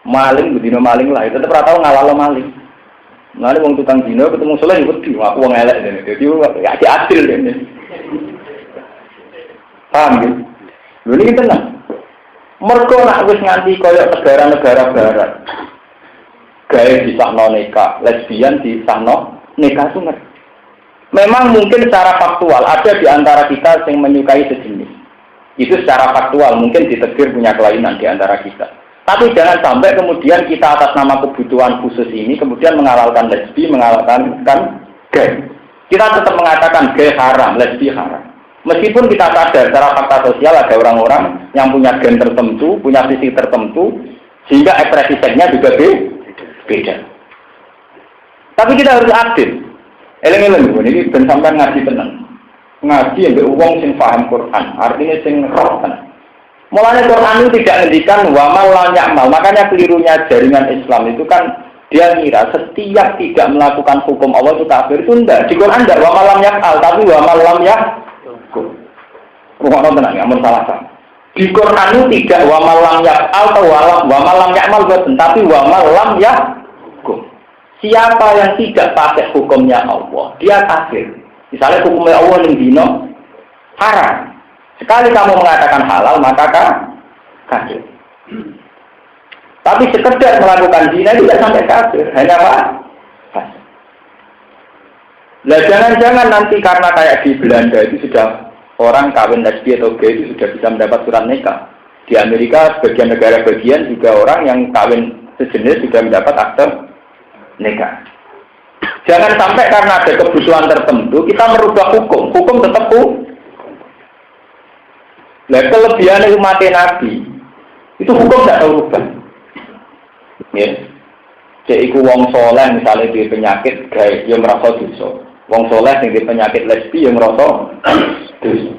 Maling bedino maling lah, tetep ora tau ngalalo maling. Nggak wong tukang dino ketemu soleh ya wedi, aku wong elek dene. Dadi ya adil dene. Paham ya? Lho iki tenan. Mergo nak wis nganti kaya negara-negara barat. Gawe disahno nikah, lesbian disahno nikah sunat. Memang mungkin secara faktual ada di antara kita yang menyukai sejenis. Itu secara faktual mungkin ditegur punya kelainan di antara kita. Tapi jangan sampai kemudian kita atas nama kebutuhan khusus ini kemudian menghalalkan lesbi, menghalalkan gay. Kita tetap mengatakan gay haram, lesbi haram. Meskipun kita sadar secara fakta sosial ada orang-orang yang punya gen tertentu, punya sisi tertentu, sehingga ekspresi seksnya juga beda. Tapi kita harus adil. Eleng-eleng, ini ben sampean ngaji tenan. Ngaji yang wong sing paham Quran, artinya sing roh tenan. Mulanya Quran itu tidak ngendikan wa mal lam ya'mal. Makanya kelirunya jaringan Islam itu kan dia ngira setiap tidak melakukan hukum Allah itu kafir. Itu enggak. Di Quran enggak wa mal lam ya'mal, tapi wa mal lam ya'mal. Rumakno tenan ya, amun salah. Di Quran itu tidak wa mal lam ya'mal atau wa mal lam ya'mal tapi wa mal lam ya'mal. Siapa yang tidak pakai hukumnya Allah, dia kafir. Misalnya hukumnya Allah ning dino haram. Sekali kamu mengatakan halal, maka kafir. Tapi sekedar melakukan zina tidak sampai kafir, hanya apa? Nah, jangan-jangan nanti karena kayak di Belanda itu sudah orang kawin lesbi atau gay itu sudah bisa mendapat surat nikah. Di Amerika, sebagian negara bagian juga orang yang kawin sejenis sudah mendapat akte nikah. Jangan sampai karena ada kebutuhan tertentu kita merubah hukum. Hukum tetap hukum. Nah, kelebihan umat Nabi itu hukum tidak tahu rubah. Ya, cek iku wong soleh misalnya di penyakit gay, yang merasa dosa. Wong soleh yang di penyakit lesbi yang merasa dosa.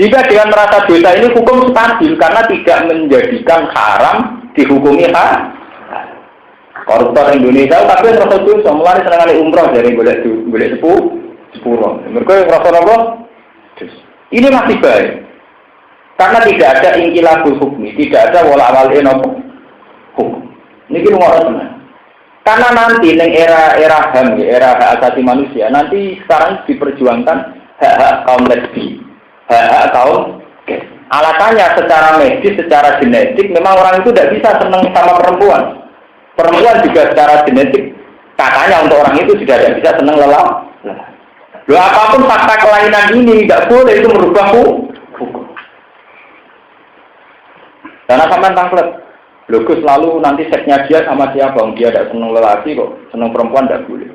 Jika dengan merasa dosa ini hukum stabil karena tidak menjadikan haram dihukumi haram. Koruptor Indonesia tapi yang merasa dosa, mulai senang kali umroh dari boleh sepuluh. Mereka merasa apa? Ini masih baik. Karena tidak ada ingkilabul hukmi, tidak ada wala-wali hukum. Ini kita ngomong teman. Karena nanti di era HAM, era hak asasi manusia, nanti sekarang diperjuangkan hak-hak kaum lesbi, hak-hak kaum gay. Alasannya secara medis, secara genetik, memang orang itu tidak bisa senang sama perempuan. Perempuan juga secara genetik, katanya untuk orang itu sudah tidak bisa senang lelah. Loh, apapun fakta kelainan ini tidak boleh itu merubah hukum. Karena sampai tangklet, Gus selalu nanti seksnya dia sama siapa, dia tidak senang lelaki kok, senang perempuan tidak boleh.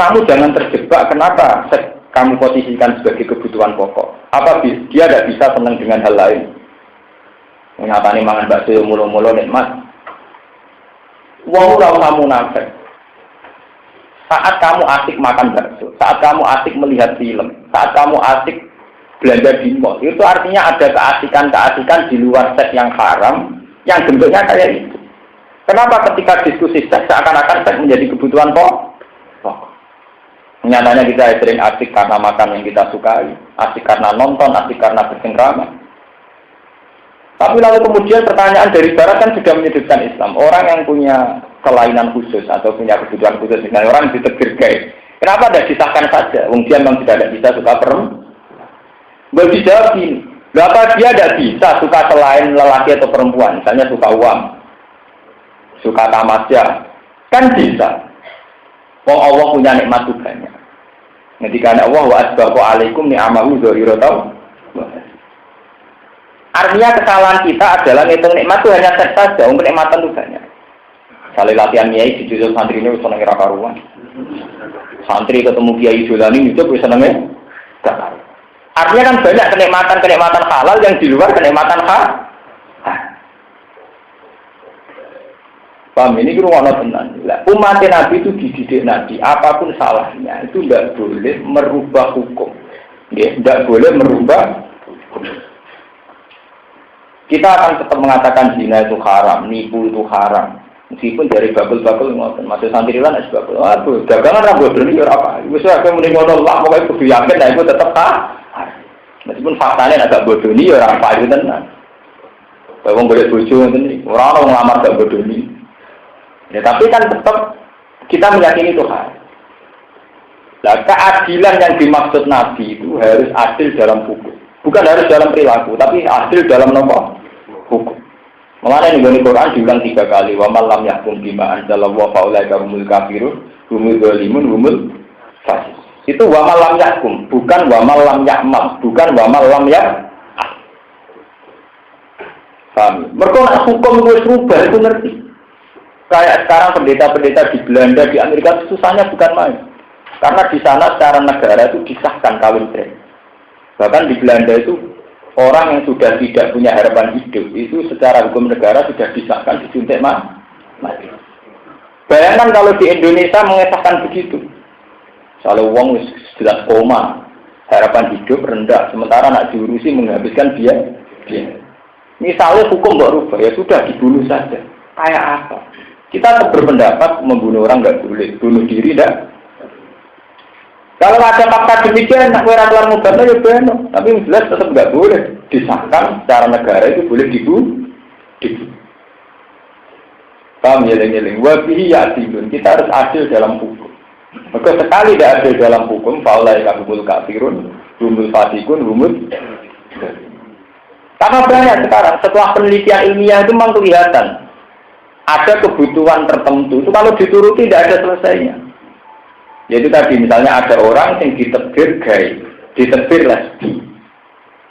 Kamu jangan terjebak, kenapa seks kamu posisikan sebagai kebutuhan pokok? Apa dia tidak bisa senang dengan hal lain? Nyatanya mangan bakso mulu-mulu nikmat. Wong ora kamu nafsu. Saat kamu asik makan bakso, saat kamu asik melihat film, saat kamu asik belanja di mall, itu artinya ada keasikan-keasikan di luar seks yang haram, yang bentuknya kayak itu. Kenapa ketika diskusi seks seakan-akan seks menjadi kebutuhan pokok? Nyatanya kita sering asik karena makan yang kita sukai, asik karena nonton, asik karena bercengkrama. Tapi lalu kemudian pertanyaan dari barat kan sudah menyudutkan Islam. Orang yang punya kelainan khusus atau punya kebutuhan khusus, misalnya orang ditegur gay, kenapa tidak disahkan saja? Dia memang tidak bisa suka perempuan. Boleh dijawab gini, berapa dia tidak bisa suka selain lelaki atau perempuan, misalnya suka uang, suka tamasya, kan bisa. Allah punya nikmat itu banyak. Ketika Allah wa asbaqu alaikum ni'amahu dzahiratan. Artinya kesalahan kita adalah ngitung nikmat itu hanya seks saja, kenikmatan itu banyak. Misalnya latihan kiai di judul santri ini seneng ra karuan. Santri ketemu kiai dolani itu bisa senenge gak karuan. Artinya kan banyak kenikmatan-kenikmatan halal yang di luar kenikmatan haram. Paham ini ruang tenan. Umat Nabi itu dididik Nabi, apapun salahnya itu tidak boleh merubah hukum. Tidak boleh merubah hukum. Kita akan tetap mengatakan zina itu haram, nipu itu haram. Meskipun dari bakul-bakul ngoten, masuk santri lan es bakul. Aduh, dagangan ra bodho iki ora apa. Wis ora muni ngono lah, pokoke kudu yakin nek iku tetep haram. Meskipun faktanya agak bodoh ini orang payu tenan. Wong boleh bojo ngoten iki. Ora ono nglamar gak bodoni. Ya tapi kan tetap kita meyakini Tuhan. Nah, keadilan yang dimaksud Nabi itu harus adil dalam hukum. Bukan harus dalam perilaku, tapi adil dalam nomor hukum. Mengenai nih Quran diulang 3 kali. Wa man lam yahkum bima anzalallahu fa ulaika humul kafirun, humul zalimun, humul fasik. Itu wa man lam yahkum, bukan wa man lam ya'mal, bukan wa man lam ya. Paham? Mereka nak hukum gue serubah itu ngerti. Kayak sekarang pendeta-pendeta di Belanda, di Amerika susahnya bukan main. Karena di sana secara negara itu disahkan kawin siri. Bahkan di Belanda itu orang yang sudah tidak punya harapan hidup itu secara hukum negara sudah disahkan disuntik mati. Bayangkan kalau di Indonesia mengesahkan begitu. Kalau uang sudah koma, harapan hidup rendah, sementara nak diurusi menghabiskan biaya. Misalnya hukum nggak rubah, ya sudah dibunuh saja. Kayak apa? Kita tetap berpendapat membunuh orang nggak boleh, bunuh diri tidak. Kalau ada fakta demikian, nak keluar mubatnya ya benar. Tapi jelas tetap nggak boleh disahkan secara negara itu boleh dibunuh. Paham yeling-yeling. Wabihi ya'dilun. Kita harus adil dalam hukum. Maka sekali tidak adil dalam hukum, faulai kabul kafirun, humul fasikun, humul. Karena banyak sekarang setelah penelitian ilmiah itu memang kelihatan ada kebutuhan tertentu itu kalau dituruti tidak ada selesainya. Yaitu tadi misalnya ada orang yang ditebir gay, ditebir lesbi.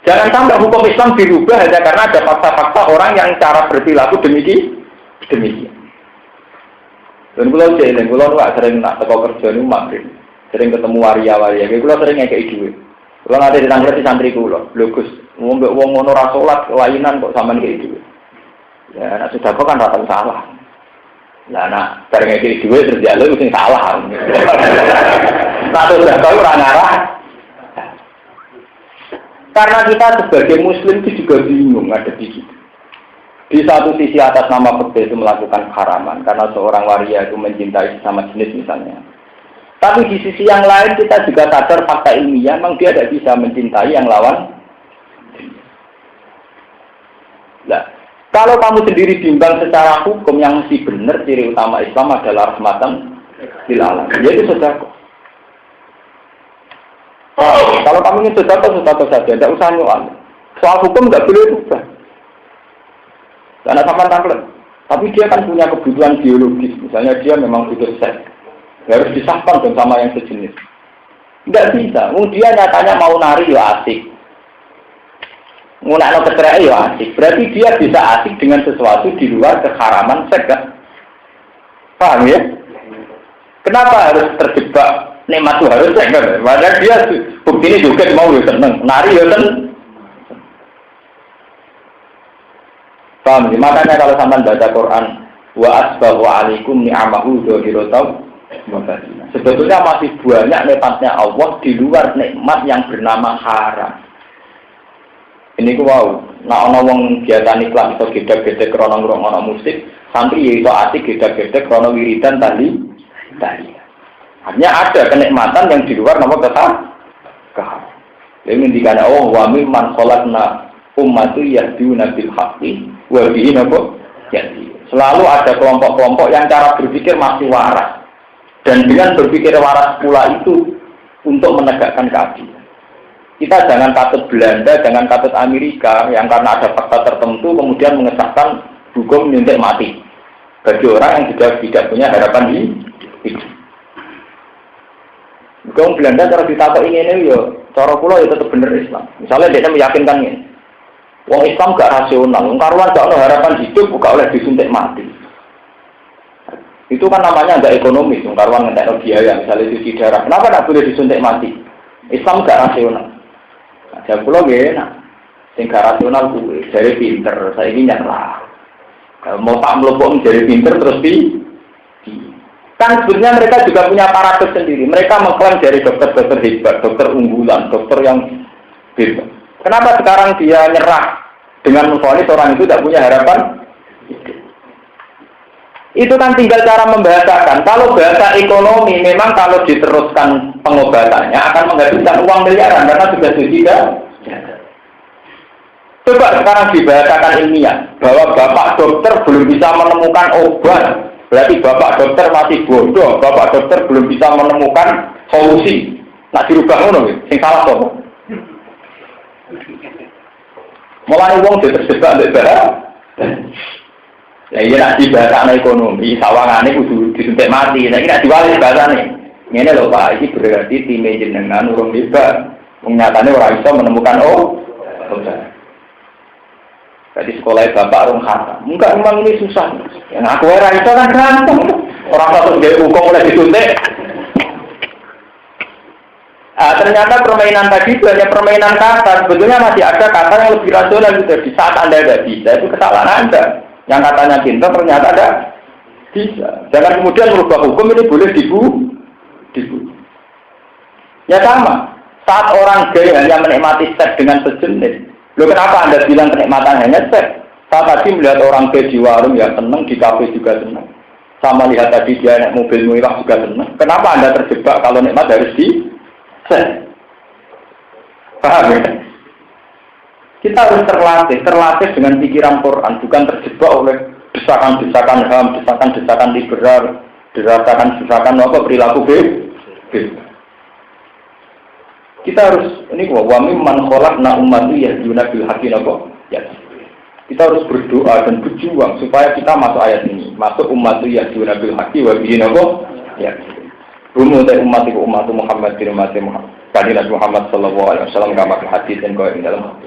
Jangan sampai hukum Islam dirubah hanya karena ada fakta-fakta orang yang cara berperilaku demikian. Dan kalau jalan, kalau sering nak teko kerja ni magrib, sering ketemu waria-waria. Kalau sering kayak duit. Kalau ada di tangga di santri kulo, bagus. Wong ngono ra salat kelainan kok sampean kayak duit. Ya, nak sudah kok kan rata salah. Nah, nak bareng iki dhewe terus jalur sing salah. Satu sudah tahu ora ngarah. Karena kita sebagai muslim itu juga bingung ngadepi gitu. Di satu sisi atas nama fikih itu melakukan haraman karena seorang waria itu mencintai sesama jenis misalnya. Tapi di sisi yang lain kita juga sadar fakta ilmiah memang dia tidak bisa mencintai yang lawan. Nah, kalau kamu sendiri bimbang secara hukum yang mesti benar, ciri utama Islam adalah rahmatan lil alamin. Jadi sedekah. Kalau kamu ingin sedekah saja, tidak usah nyual. Soal hukum nggak boleh rubah. Karena sama tangklet. Tapi dia kan punya kebutuhan biologis. Misalnya dia memang butuh seks. Harus disahkan dong sama yang sejenis. Nggak bisa. Dia nyatanya mau nari ya asik. Ngunakno kecerai ya asik. Berarti dia bisa asik dengan sesuatu di luar keharaman seks kan? Paham ya? Kenapa harus terjebak nikmat itu harus seks kan? Padahal dia buktinya juga mau ya seneng. Nari ya seneng. Paham ya? Makanya kalau sampean baca Quran wa asbahu alaikum ni'amahu dzahiratan wa batinah. Sebetulnya masih banyak nikmatnya Allah di luar nikmat yang bernama haram. Ini ku wow, nak ana wong biasa niklat iso gedhe-gedhe krana ngrungokno musik, santri ya iso asik gedhe-gedhe krana wiridan tali. Artinya ada kenikmatan yang di luar nama keharam. Ini ngendikane Allah wa mimman khalaqna ummatu yahduna bil haqqi wa bihi yahdi. Selalu ada kelompok-kelompok yang cara berpikir masih waras. Dan dengan berpikir waras pula itu untuk menegakkan keadilan. Kita jangan katut Belanda, jangan katut Amerika yang karena ada fakta tertentu kemudian mengesahkan hukum nyuntik mati bagi orang yang juga tidak punya harapan hidup. Hukum Belanda cara ditatok ini ya, cara pula ya tetap benar Islam. Misalnya dia meyakinkan ini, wong Islam gak rasional, wong karuan gak ada harapan hidup, gak oleh disuntik mati. Itu kan namanya nggak ekonomis, wong karuan ngetek biaya, misalnya cuci darah. Kenapa gak boleh disuntik mati? Islam gak rasional. Jam pulau gak enak, tinggal rasional gue, jadi pinter, saya ini nyerah. Mau tak melopong jadi pinter terus kan sebenarnya mereka juga punya paradoks sendiri. Mereka mengklaim dari dokter-dokter hebat, dokter unggulan, dokter yang hebat. Kenapa sekarang dia nyerah dengan memvonis orang itu tidak punya harapan? Itu kan tinggal cara membahasakan. Kalau bahasa ekonomi, memang kalau diteruskan pengobatannya akan menghabiskan uang miliaran karena sudah tidak. Coba sekarang dibahasakan ilmiah bahwa bapak dokter belum bisa menemukan obat, berarti bapak dokter masih bodoh, bapak dokter belum bisa menemukan solusi. Nak dirubah ngono, sing salah kok. Mulai wong terjebak mbek barang. Lah iya nak dibahasane ekonomi, sawangane kudu disuntik mati. Nek nek diwali bahasane. Ngene lho Pak, iki berarti tim jenengan urung hebat. Nyatane ora iso menemukan obat. Jadi sekolah bapak orang kata, enggak memang ini susah. Yang aku era itu kan gampang. Orang satu gaya hukum mulai disuntik. Ternyata permainan tadi itu hanya permainan kata. Sebetulnya masih ada kata yang lebih rasional gitu. Di saat Anda tidak bisa, itu kesalahan Anda. Yang katanya pintar ternyata ada bisa. Jangan kemudian merubah hukum ini boleh dibunuh. Ya sama. Saat orang gay hanya menikmati seks dengan sejenis. Loh kenapa Anda bilang kenikmatan hanya seks? Saya tadi melihat orang gay di warung ya senang, di kafe juga senang. Sama lihat tadi dia naik mobil mewah juga senang. Kenapa Anda terjebak kalau nikmat harus di seks? Paham ya? Kita harus terlatih dengan pikiran Quran, bukan terjebak oleh desakan-desakan HAM, desakan-desakan liberal, desakan-desakan perilaku bebas. Kita harus ini wa mimman khalaqna ummatan yahduna bil haqqi ya. Kita harus berdoa dan berjuang supaya kita masuk ayat ini, masuk ummatan yahduna bil haqqi wa bihi ya. Bumu dari umat Muhammad di umat Muhammad. Kali Nabi Muhammad sallallahu alaihi wasallam kama hadis dan kau dalam